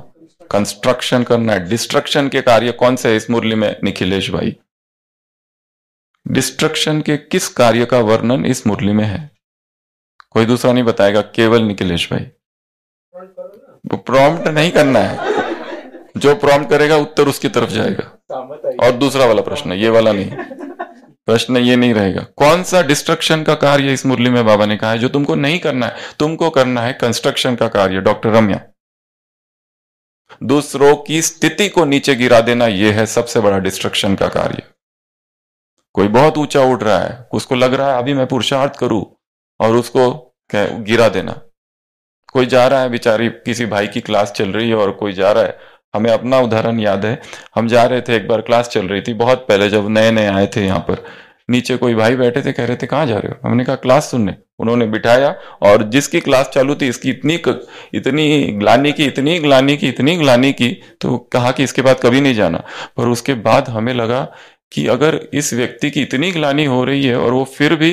Speaker 2: कंस्ट्रक्शन करना है। डिस्ट्रक्शन के कार्य कौन से है इस मुरली में निखिलेश भाई। डिस्ट्रक्शन के किस कार्य का वर्णन इस मुरली में है। कोई दूसरा नहीं बताएगा, केवल निखिलेश भाई। वो प्रॉम्प्ट नहीं करना है, जो प्रॉम्प्ट करेगा उत्तर उसकी तरफ जाएगा। और दूसरा वाला प्रश्न, ये वाला नहीं, प्रश्न ये नहीं रहेगा। कौन सा डिस्ट्रक्शन का कार्य इस मुरली में बाबा ने कहा है जो तुमको नहीं करना है। तुमको करना है कंस्ट्रक्शन का कार्य। डॉक्टर रम्या, दूसरों की स्थिति को नीचे गिरा देना, यह है सबसे बड़ा डिस्ट्रक्शन का कार्य। कोई बहुत ऊंचा उड़ रहा है, उसको लग रहा है अभी मैं पुरुषार्थ करूं, और उसको गिरा देना। कोई जा रहा है, बेचारी किसी भाई की क्लास चल रही है और कोई जा रहा है। हमें अपना उदाहरण याद है, हम जा रहे थे, एक बार क्लास चल रही थी बहुत पहले, जब नए नए आए थे यहाँ पर। नीचे कोई भाई बैठे थे, कह रहे थे कहाँ जा रहे हो। हमने कहा क्लास सुनने। उन्होंने बिठाया, और जिसकी क्लास चालू थी इसकी इतनी ग्लानी की, तो कहा कि इसके बाद कभी नहीं जाना। पर उसके बाद हमें लगा कि अगर इस व्यक्ति की इतनी ग्लानि हो रही है और वो फिर भी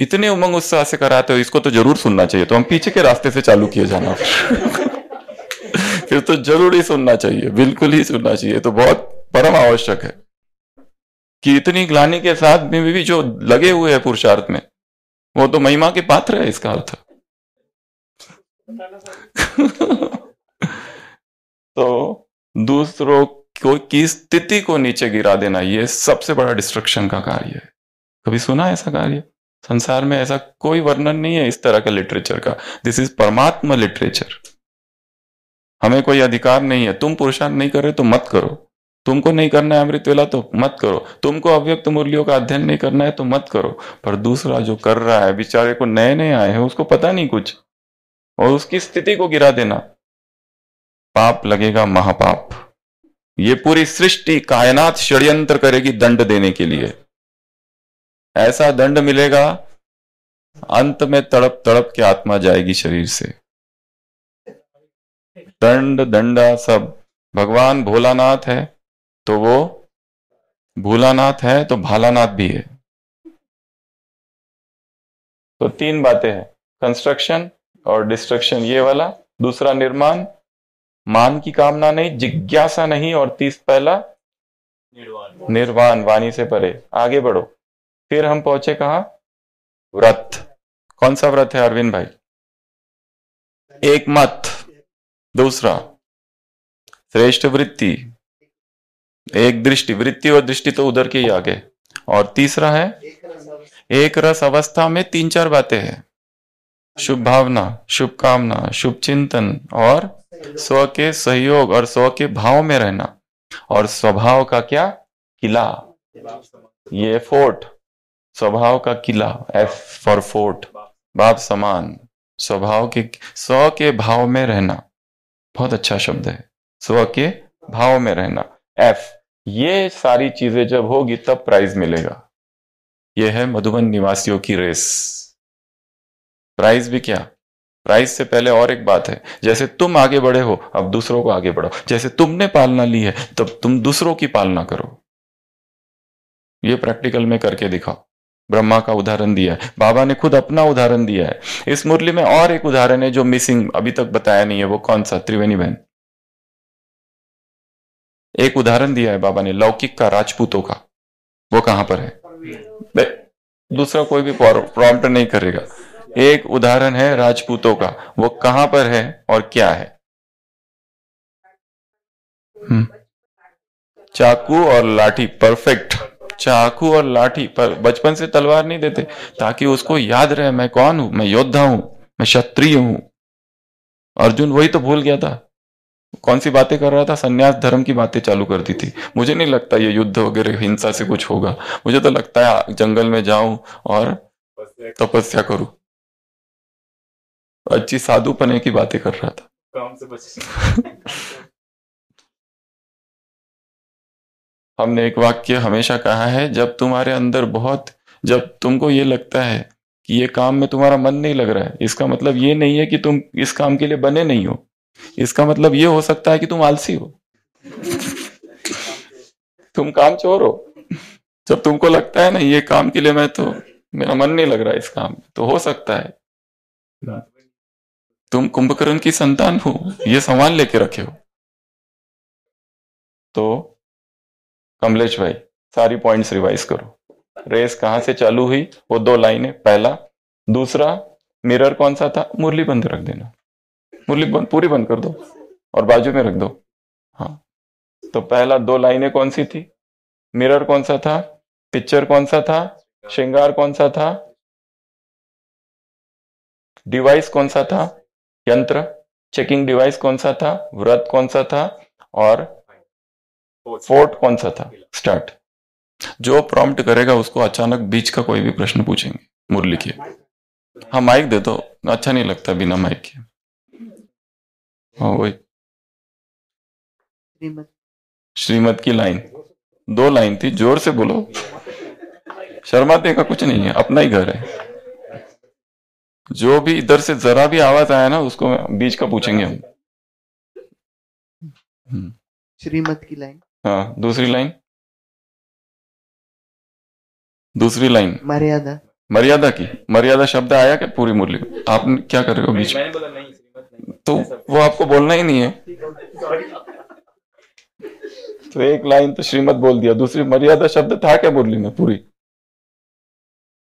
Speaker 2: इतने उमंग उत्साह से कराते हो, इसको तो जरूर सुनना चाहिए। तो हम पीछे के रास्ते से चालू किए जाना। फिर तो जरूर ही सुनना चाहिए, बिल्कुल ही सुनना चाहिए। तो बहुत परम आवश्यक है कि इतनी ग्लानि के साथ में भी जो लगे हुए हैं पुरुषार्थ में, वो तो महिमा के पात्र है, इसका अर्थ। तो दूसरों की स्थिति को नीचे गिरा देना, ये सबसे बड़ा डिस्ट्रक्शन का कार्य है। कभी सुना ऐसा कार्य? संसार में ऐसा कोई वर्णन नहीं है इस तरह का लिटरेचर का। दिस इज परमात्मा लिटरेचर। हमें कोई अधिकार नहीं है। तुम पुरुषार्थ नहीं कर रहे तो मत करो। तुमको नहीं करना है अमृत वेला तो मत करो। तुमको अव्यक्त मुरलियों का अध्ययन नहीं करना है तो मत करो। पर दूसरा जो कर रहा है, बेचारे को नए नए आए हैं, उसको पता नहीं कुछ, और उसकी स्थिति को गिरा देना, पाप लगेगा, महापाप। ये पूरी सृष्टि कायनात षड्यंत्र करेगी दंड देने के लिए। ऐसा दंड मिलेगा, अंत में तड़प तड़प के आत्मा जाएगी शरीर से। दंड दंडा सब। भगवान भोलानाथ है तो वो भोलानाथ है तो भालानाथ भी है। तो तीन बातें हैं, कंस्ट्रक्शन और डिस्ट्रक्शन ये वाला, दूसरा निर्माण, मान की कामना नहीं, जिज्ञासा नहीं, और पहला निर्वाण, वाणी से परे। आगे बढ़ो। फिर हम पहुंचे कहा? व्रत। कौन सा व्रत है अरविंद भाई? एक मत, दूसरा श्रेष्ठ वृत्ति, एक दृष्टि, वृत्ति और दृष्टि तो उधर के ही आगे, और तीसरा है एक रस अवस्था में तीन चार बातें हैं, शुभ भावना, शुभ कामना, शुभ चिंतन, और स्व के सहयोग और स्व के भाव में रहना, और स्वभाव का क्या? किला। ये फोर्ट, स्वभाव का किला, एफ फॉर फोर्ट, बाप समान, स्वभाव के, स्व के भाव में रहना। बहुत अच्छा शब्द है, स्व के भाव में रहना, एफ। ये सारी चीजें जब होगी तब प्राइज मिलेगा। यह है मधुबन निवासियों की रेस। प्राइज भी क्या? प्राइज से पहले और एक बात है, जैसे तुम आगे बढ़े हो अब दूसरों को आगे बढ़ाओ, जैसे तुमने पालना ली है तब तुम दूसरों की पालना करो। ये प्रैक्टिकल में करके दिखाओ। ब्रह्मा का उदाहरण दिया है, बाबा ने खुद अपना उदाहरण दिया है। इस मुरली में और एक उदाहरण है जो मिसिंग, अभी तक बताया नहीं है। वो कौन सा? त्रिवेणी बहन, एक उदाहरण दिया है बाबा ने लौकिक का, राजपूतों का। वो कहां पर है? दूसरा कोई भी प्रॉम्प्ट नहीं करेगा। एक उदाहरण है राजपूतों का, वो कहां पर है और क्या है? चाकू और लाठी। परफेक्ट। चाकू और लाठी पर बचपन से तलवार नहीं देते ताकि उसको याद रहे मैं कौन हूं, मैं योद्धा हूं, मैं क्षत्रिय हूं। अर्जुन वही तो भूल गया था। कौन सी बातें कर रहा था? संन्यास धर्म की बातें चालू कर दी थी। मुझे नहीं लगता ये युद्ध वगैरह हिंसा से कुछ होगा। मुझे तो लगता है जंगल में जाऊं और तपस्या करूं। अच्छी साधु पने की बातें कर रहा था।
Speaker 5: काम से बच
Speaker 2: हमने एक वाक्य हमेशा कहा है, जब तुम्हारे अंदर जब तुमको ये लगता है कि ये काम में तुम्हारा मन नहीं लग रहा है, इसका मतलब ये नहीं है कि तुम इस काम के लिए बने नहीं हो। इसका मतलब ये हो सकता है कि तुम आलसी हो, तुम काम चोर हो। जब तुमको लगता है ना ये काम के लिए मेरा मन नहीं लग रहा है इस काम में, तो हो सकता है तुम कुंभकर्ण की संतान हो, ये सवाल लेके रखे हो। तो कमलेश भाई सारी पॉइंट्स रिवाइज करो। रेस कहां से चालू हुई? वो दो लाइनें, पहला। दूसरा, मिरर कौन सा था? मुरली बंद रख देना, मुरली बंद, पूरी बंद कर दो और बाजू में रख दो। हाँ, तो पहला दो लाइनें कौन सी थी? मिरर कौन सा था? पिक्चर कौन सा था? श्रृंगार कौन सा था? डिवाइस कौन सा था? यंत्र, चेकिंग डिवाइस कौन सा था? व्रत कौन सा था? और फोर्ट कौन सा था? स्टार्ट। जो प्रॉम्प्ट करेगा उसको अचानक बीच का कोई भी प्रश्न पूछेंगे मुरली के। हाँ, माइक दे दो, अच्छा नहीं लगता बिना माइक के। हाँ वही श्रीमत की लाइन, दो लाइन थी, जोर से बोलो, शर्माते का कुछ नहीं है, अपना ही घर है। जो भी इधर से जरा भी आवाज आया ना उसको बीच का पूछेंगे हम।
Speaker 6: श्रीमत की लाइन।
Speaker 2: हाँ, दूसरी लाइन, दूसरी लाइन
Speaker 6: मर्यादा।
Speaker 2: मर्यादा की, मर्यादा शब्द आया क्या पूरी मुरली में? आप क्या कर रहे हो बीच में?
Speaker 5: मैंने बोला नहीं, श्रीमत नहीं।
Speaker 2: तो वो आपको बोलना ही नहीं है। तो एक लाइन तो श्रीमत बोल दिया, दूसरी मर्यादा शब्द था क्या मुरली में पूरी?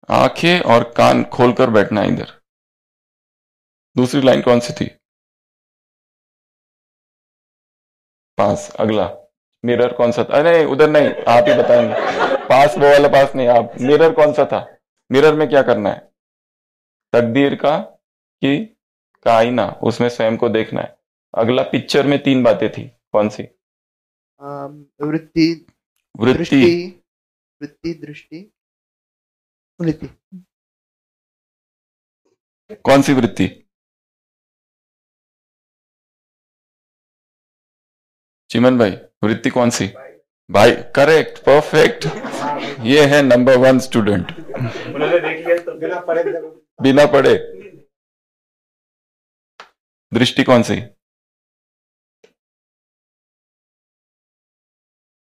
Speaker 2: आंखें और कान खोलकर बैठना इधर। दूसरी लाइन कौन सी थी? पास। अगला मिरर कौन सा था? नहीं उधर नहीं, आप ही बताएंगे। पास वो वाला पास नहीं, आप मिरर कौन सा था? मिरर में क्या करना है? तकदीर का आईना, उसमें स्वयं को देखना है। अगला पिक्चर में तीन बातें थी, कौन सी?
Speaker 6: वृत्ति,
Speaker 2: वृत्ति,
Speaker 6: वृत्ति, दृष्टि, वृत्ति।
Speaker 2: कौन सी वृत्ति? चिमन भाई वृत्ति कौन सी? भाई करेक्ट, परफेक्ट। ये है नंबर 1 स्टूडेंट,
Speaker 5: उन्होंने देख लिया तो
Speaker 2: बिना पढ़े। दृष्टि कौन सी?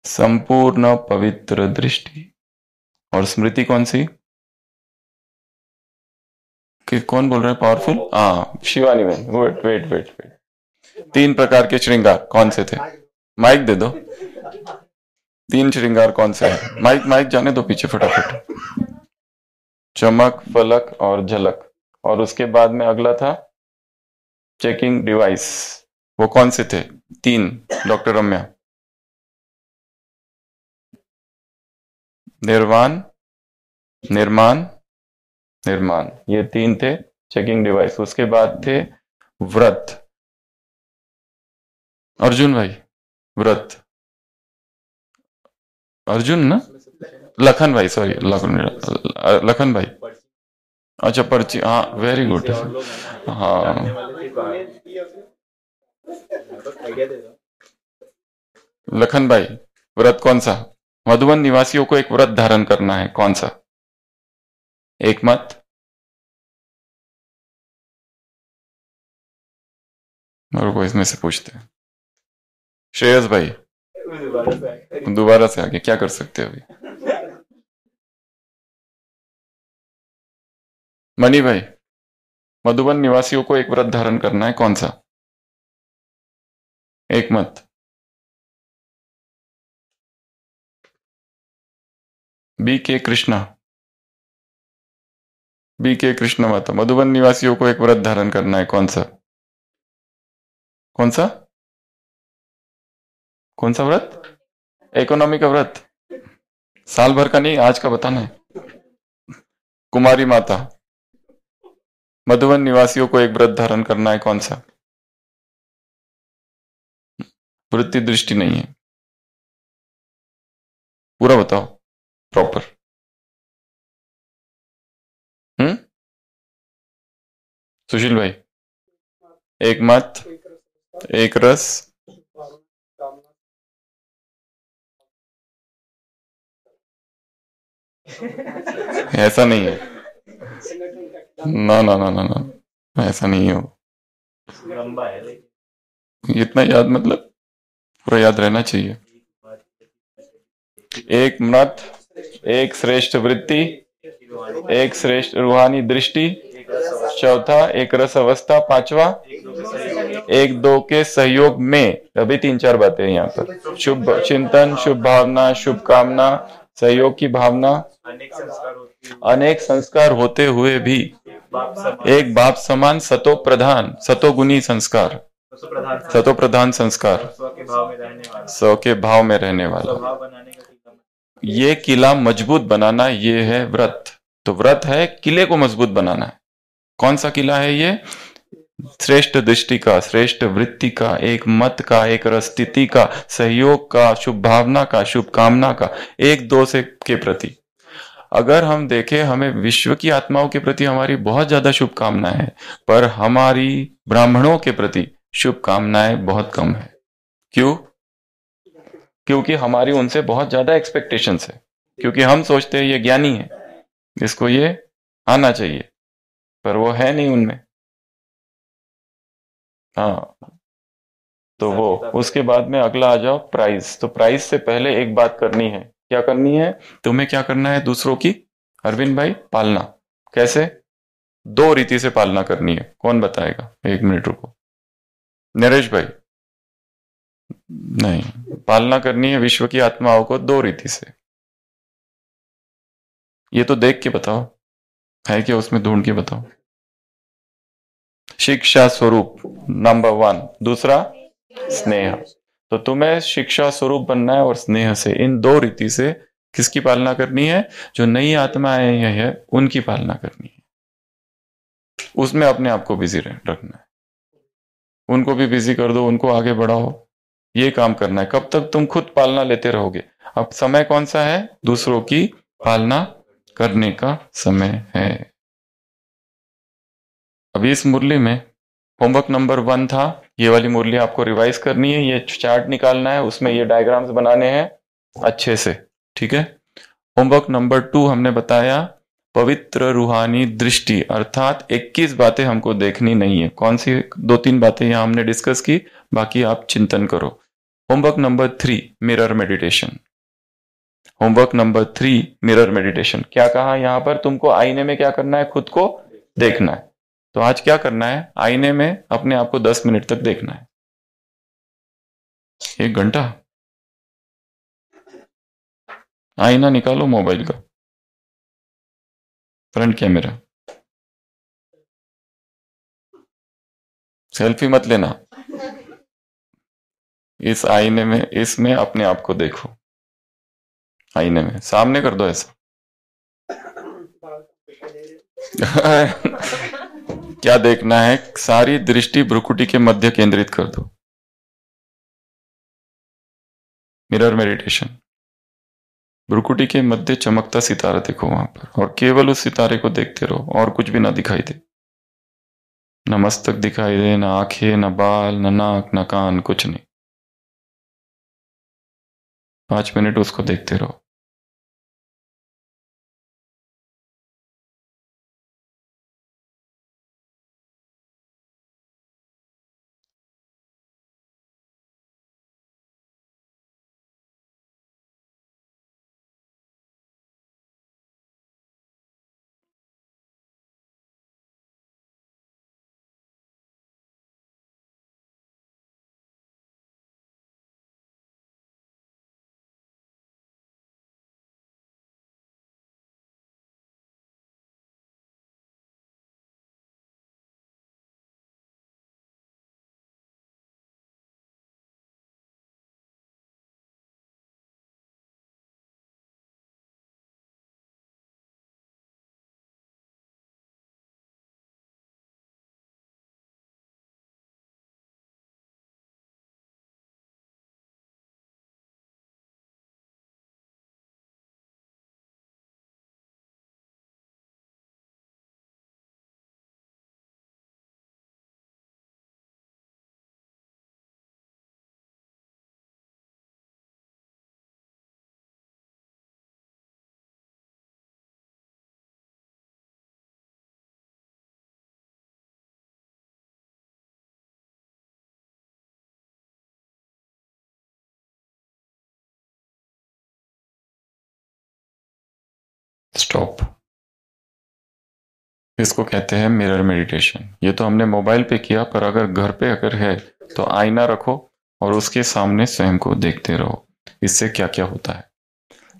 Speaker 2: संपूर्ण पवित्र दृष्टि। और स्मृति कौन सी? कि कौन बोल रहा है? पावरफुल? हाँ, शिवानी बहन। वेट वेट वेट वेट 3 प्रकार के श्रृंगार कौन से थे? माइक दे दो। 3 श्रृंगार कौन से हैं? माइक माइक जाने दो पीछे फटाफट। चमक, फलक और झलक। और उसके बाद में अगला था चेकिंग डिवाइस। वो कौन से थे? 3, डॉक्टर रम्या। निर्वाण, निर्माण, निर्माण, ये 3 थे चेकिंग डिवाइस। उसके बाद थे व्रत। अर्जुन भाई, व्रत। अर्जुन ना? लखन भाई, सॉरी, लखन भाई। अच्छा, पर्ची। हाँ, वेरी गुड। हाँ, लखन भाई, व्रत कौन सा? मधुबन निवासियों को एक व्रत धारण करना है, कौन सा? एक मत। और को इसमें से पूछते हैं। श्रेयस भाई, दोबारा से आगे क्या कर सकते हो अभी? मणि भाई, मधुबन निवासियों को एक व्रत धारण करना है, कौन सा? एक मत। बी के कृष्णा, बी के कृष्ण माता, मधुबन निवासियों को एक व्रत धारण करना है, कौन सा? कौन सा? कौन सा व्रत? इकोनॉमी का व्रत। साल भर का नहीं, आज का बताना है। कुमारी माता, मधुबन निवासियों को एक व्रत धारण करना है, कौन सा? वृत्ति दृष्टि नहीं है। पूरा बताओ, प्रॉपर। सुशील भाई, एक मत, एक रस, ऐसा नहीं है। ना ना ना ना ना, ऐसा नहीं हो।
Speaker 5: लंबा है
Speaker 2: इतना याद, मतलब पूरा याद रहना चाहिए। एक मत, एक श्रेष्ठ वृत्ति, एक श्रेष्ठ रूहानी दृष्टि, चौथा एक रस अवस्था, पांचवा एक दो के सहयोग में। अभी 3-4 बातें हैं यहाँ पर। शुभ चिंतन, शुभ भावना, शुभ कामना, सहयोग की भावना, अनेक संस्कार होते हुए भी एक बाप समान सतो प्रधान, सतोगुणी संस्कार, सतो प्रधान संस्कार, सौ के भाव में रहने वाला। ये किला मजबूत बनाना, ये है व्रत। तो व्रत है किले को मजबूत बनाना है। कौन सा किला है ये? श्रेष्ठ दृष्टि का, श्रेष्ठ वृत्ति का, एक मत का, एक रस्थिति का, सहयोग का, शुभ भावना का, शुभ कामना का, एक दो से के प्रति। अगर हम देखें, हमें विश्व की आत्माओं के प्रति हमारी बहुत ज्यादा शुभकामनाएं हैं, पर हमारी ब्राह्मणों के प्रति शुभकामनाएं बहुत कम है। क्यों? क्योंकि हमारी उनसे बहुत ज्यादा एक्सपेक्टेशंस है। क्योंकि हम सोचते हैं ये ज्ञानी है, इसको ये आना चाहिए, पर वो है नहीं उनमें। हाँ, तो वो उसके बाद में अगला आ जाओ प्राइस। तो प्राइस से पहले एक बात करनी है। क्या करनी है? तुम्हें क्या करना है? दूसरों की, अरविंद भाई, पालना। कैसे? 2 रीति से पालना करनी है। कौन बताएगा? 1 मिनट रुको। नरेश भाई, नहीं, पालना करनी है विश्व की आत्माओं को 2 रीति से। ये तो देख के बताओ, है क्या उसमें? ढूंढ के बताओ। शिक्षा स्वरूप नंबर 1, दूसरा स्नेह। तो तुम्हें शिक्षा स्वरूप बनना है और स्नेह से, इन 2 रीति से किसकी पालना करनी है? जो नई आत्माएं है उनकी पालना करनी है। उसमें अपने आप को बिजी रखना है। उनको भी बिजी कर दो, उनको आगे बढ़ाओ, ये काम करना है। कब तक तुम खुद पालना लेते रहोगे? अब समय कौन सा है? दूसरों की पालना करने का समय है। अभी इस मुरली में होमवर्क नंबर 1 था ये वाली मुरली आपको रिवाइज करनी है, ये चार्ट निकालना है, उसमें ये डायग्राम्स बनाने हैं अच्छे से, ठीक है। होमवर्क नंबर 2 हमने बताया पवित्र रूहानी दृष्टि, अर्थात 21 बातें हमको देखनी नहीं है। कौन सी 2-3 बातें यहां हमने डिस्कस की, बाकी आप चिंतन करो। Homework number 3 mirror meditation. Homework number 3 mirror meditation. क्या कहा यहां पर, तुमको आईने में क्या करना है, खुद को देखना है। तो आज क्या करना है, आईने में अपने आप को 10 मिनट तक देखना है। 1 घंटा आईना निकालो मोबाइल का, फ्रंट कैमरा, सेल्फी मत लेना, इस आईने में, इसमें अपने आप को देखो, आईने में सामने कर दो ऐसा। क्या देखना है, सारी दृष्टि भ्रुकुटी के मध्य केंद्रित कर दो। Mirror meditation. भ्रुकुटी के मध्य चमकता सितारा देखो वहां पर, और केवल उस सितारे को देखते रहो, और कुछ भी ना दिखाई दे, न मस्तक दिखाई दे, न आंखें, न बाल, न नाक, न कान, कुछ नहीं। 5 मिनट उसको देखते रहो। स्टॉप। इसको कहते हैं मिरर मेडिटेशन। ये तो हमने मोबाइल पे किया, पर अगर घर पे अगर है तो आईना रखो और उसके सामने स्वयं को देखते रहो। इससे क्या क्या होता है,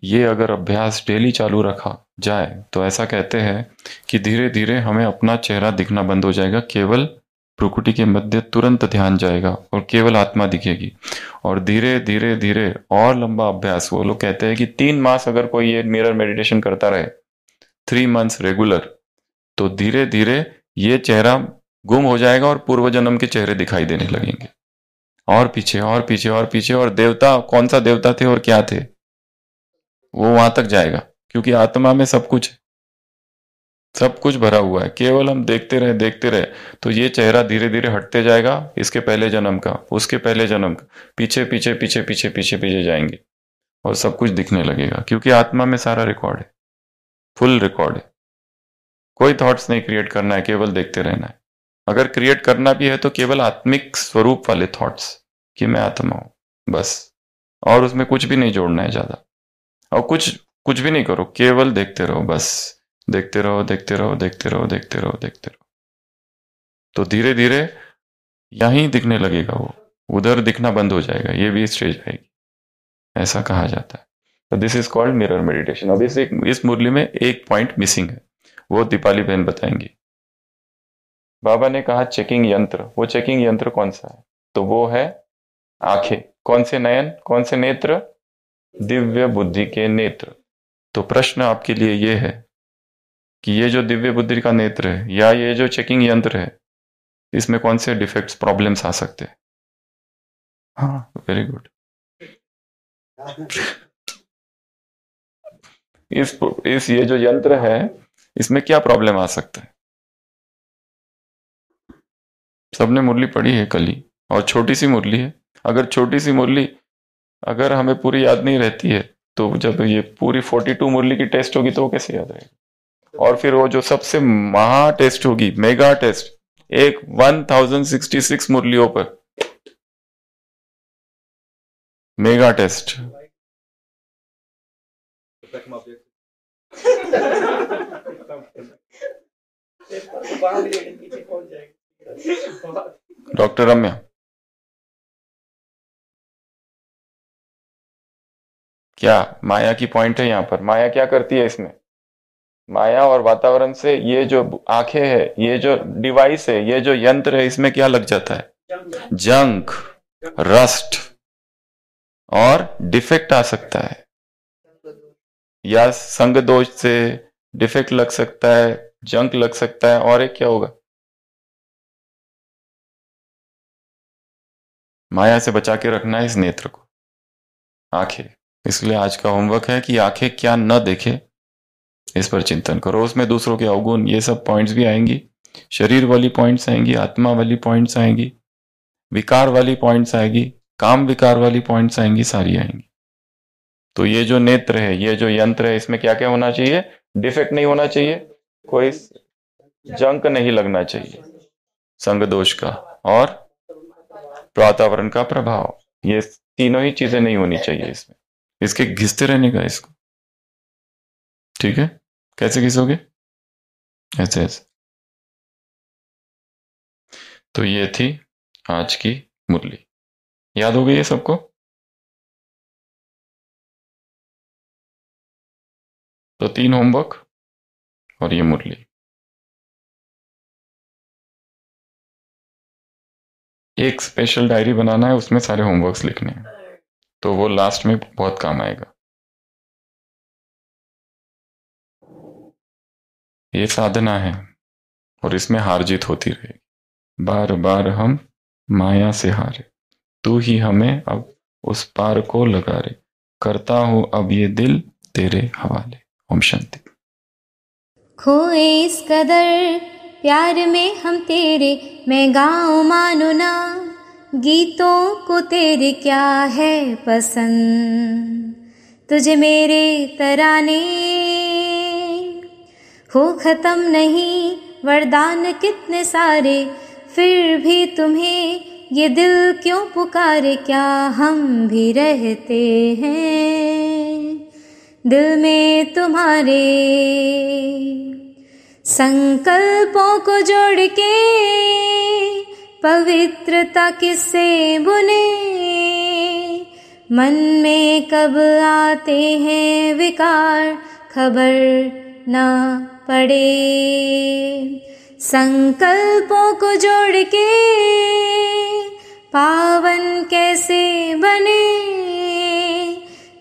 Speaker 2: ये अगर अभ्यास डेली चालू रखा जाए तो ऐसा कहते हैं कि धीरे धीरे हमें अपना चेहरा दिखना बंद हो जाएगा, केवल भ्रुकुटी के मध्य तुरंत ध्यान जाएगा और केवल आत्मा दिखेगी। और धीरे धीरे धीरे और लंबा अभ्यास, वो लोग कहते हैं कि 3 मास अगर कोई ये मिरर मेडिटेशन करता रहे, 3 मंथ्स रेगुलर, तो धीरे धीरे ये चेहरा गुम हो जाएगा और पूर्व जन्म के चेहरे दिखाई देने लगेंगे, और पीछे और पीछे और पीछे, और देवता कौन सा देवता थे और क्या थे वो वहां तक जाएगा, क्योंकि आत्मा में सब कुछ है, सब कुछ भरा हुआ है। केवल हम देखते रहे तो ये चेहरा धीरे धीरे हटते जाएगा, इसके पहले जन्म का, उसके पहले जन्म का, पीछे पीछे पीछे पीछे पीछे पीछे जाएंगे और सब कुछ दिखने लगेगा, क्योंकि आत्मा में सारा रिकॉर्ड है, फुल रिकॉर्ड है। कोई थॉट्स नहीं क्रिएट करना है, केवल देखते रहना है। अगर क्रिएट करना भी है तो केवल आत्मिक स्वरूप वाले थॉट्स, कि मैं आत्मा हूं बस, और उसमें कुछ भी नहीं जोड़ना है ज्यादा, और कुछ भी नहीं करो, केवल देखते रहो, बस देखते रहो देखते रहो देखते रहो देखते रहो देखते रहो। तो धीरे धीरे यहीं दिखने लगेगा, वो उधर दिखना बंद हो जाएगा, ये भी स्टेज आएगी, ऐसा कहा जाता है। तो this is called mirror meditation. अब इस मुरली में एक पॉइंट मिसिंग है, वो दीपाली बहन बताएंगी। बाबा ने कहा चेकिंग यंत्र, वो चेकिंग यंत्र कौन सा है, तो वो है आंखें। कौन से नयन, कौन से नेत्र, दिव्य बुद्धि के नेत्र। तो प्रश्न आपके लिए ये है कि ये जो दिव्य बुद्धि का नेत्र है या ये जो चेकिंग यंत्र है, इसमें कौन से डिफेक्ट्स, प्रॉब्लम्स आ सकते हैं? हाँ, वेरी गुड। इस ये जो यंत्र है, इसमें क्या प्रॉब्लम आ सकता है? सबने मुरली पढ़ी है कल ही, और छोटी सी मुरली है। अगर छोटी सी मुरली अगर हमें पूरी याद नहीं रहती है, तो जब ये पूरी 42 मुरली की टेस्ट होगी तो वो कैसे याद रहेगी। और फिर वो जो सबसे महा टेस्ट होगी, मेगा टेस्ट, एक 1066 मुरलियों पर मेगा टेस्ट। डॉक्टर रम्या, क्या माया की पॉइंट है यहाँ पर? माया क्या करती है इसमें? माया और वातावरण से ये जो आंखें है, ये जो डिवाइस है, ये जो यंत्र है, इसमें क्या लग जाता है? जंक, रस्ट और डिफेक्ट आ सकता है, या संग दोष से डिफेक्ट लग सकता है, जंक लग सकता है, और एक क्या होगा? माया से बचा के रखना है इस नेत्र को, आंखें। इसलिए आज का होमवर्क है कि आंखें क्या न देखे, इस पर चिंतन करो। उसमें दूसरों के अवगुण, ये सब पॉइंट्स भी आएंगी, शरीर वाली पॉइंट्स आएंगी, आत्मा वाली पॉइंट्स आएंगी, विकार वाली पॉइंट्स आएगी, काम विकार वाली पॉइंट्स आएंगी, सारी आएंगी। तो ये जो नेत्र है, ये जो यंत्र है, इसमें क्या क्या होना चाहिए? डिफेक्ट नहीं होना चाहिए, कोई जंक नहीं लगना चाहिए, संग दोष का और वातावरण का प्रभाव, ये तीनों ही चीजें नहीं होनी चाहिए इसमें। इसके घिसते रहने का इसको, ठीक है? कैसे घिसोगे? ऐसे ऐसे। तो ये थी आज की मुरली। याद हो गई है सबको? तो 3 होमवर्क और ये मुरली। एक स्पेशल डायरी बनाना है, उसमें सारे होमवर्क्स लिखने हैं, तो वो लास्ट में बहुत काम आएगा। ये साधना है और इसमें हार जीत होती रहेगी। बार बार हम माया से हारे, तू ही हमें अब उस पार को लगा रे, करता हूं अब ये दिल तेरे हवाले। ओम शांति।
Speaker 1: खोए इस कदर प्यार में हम तेरे, मैं गाऊं मानो ना गीतों को तेरे, क्या है पसंद तुझे मेरे तराने। हो खत्म नहीं वरदान कितने सारे, फिर भी तुम्हें ये दिल क्यों पुकारे। क्या हम भी रहते हैं दिल में तुम्हारे, संकल्पों को जोड़ के पवित्रता किससे बुने। मन में कब आते हैं विकार खबर ना पड़े, संकल्पों को जोड़ के पावन कैसे बने।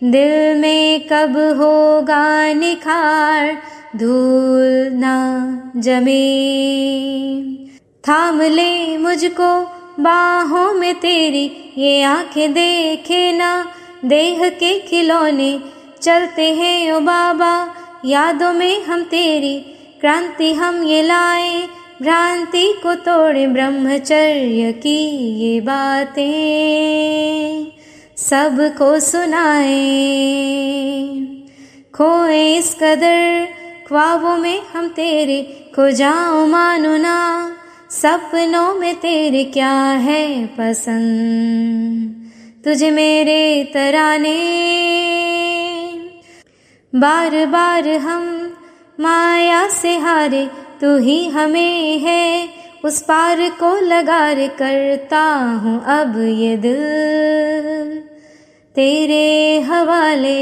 Speaker 1: दिल में कब होगा निखार, धूल ना जमे। थाम ले मुझको बाहों में तेरी, ये आंखें देखे ना देह के खिलौने। चलते हैं ओ बाबा यादों में हम तेरी, क्रांति हम ये लाए भ्रांति को तोड़े। ब्रह्मचर्य की ये बातें सबको सुनाए। खोए इस कदर ख्वाबों में हम तेरे, खो जाओ मानो ना सपनों में तेरे। क्या है पसंद तुझे मेरे तराने। बार बार हम माया से हारे, तू ही हमें है उस पार को लगा रे। करता हूँ अब ये दिल तेरे हवाले।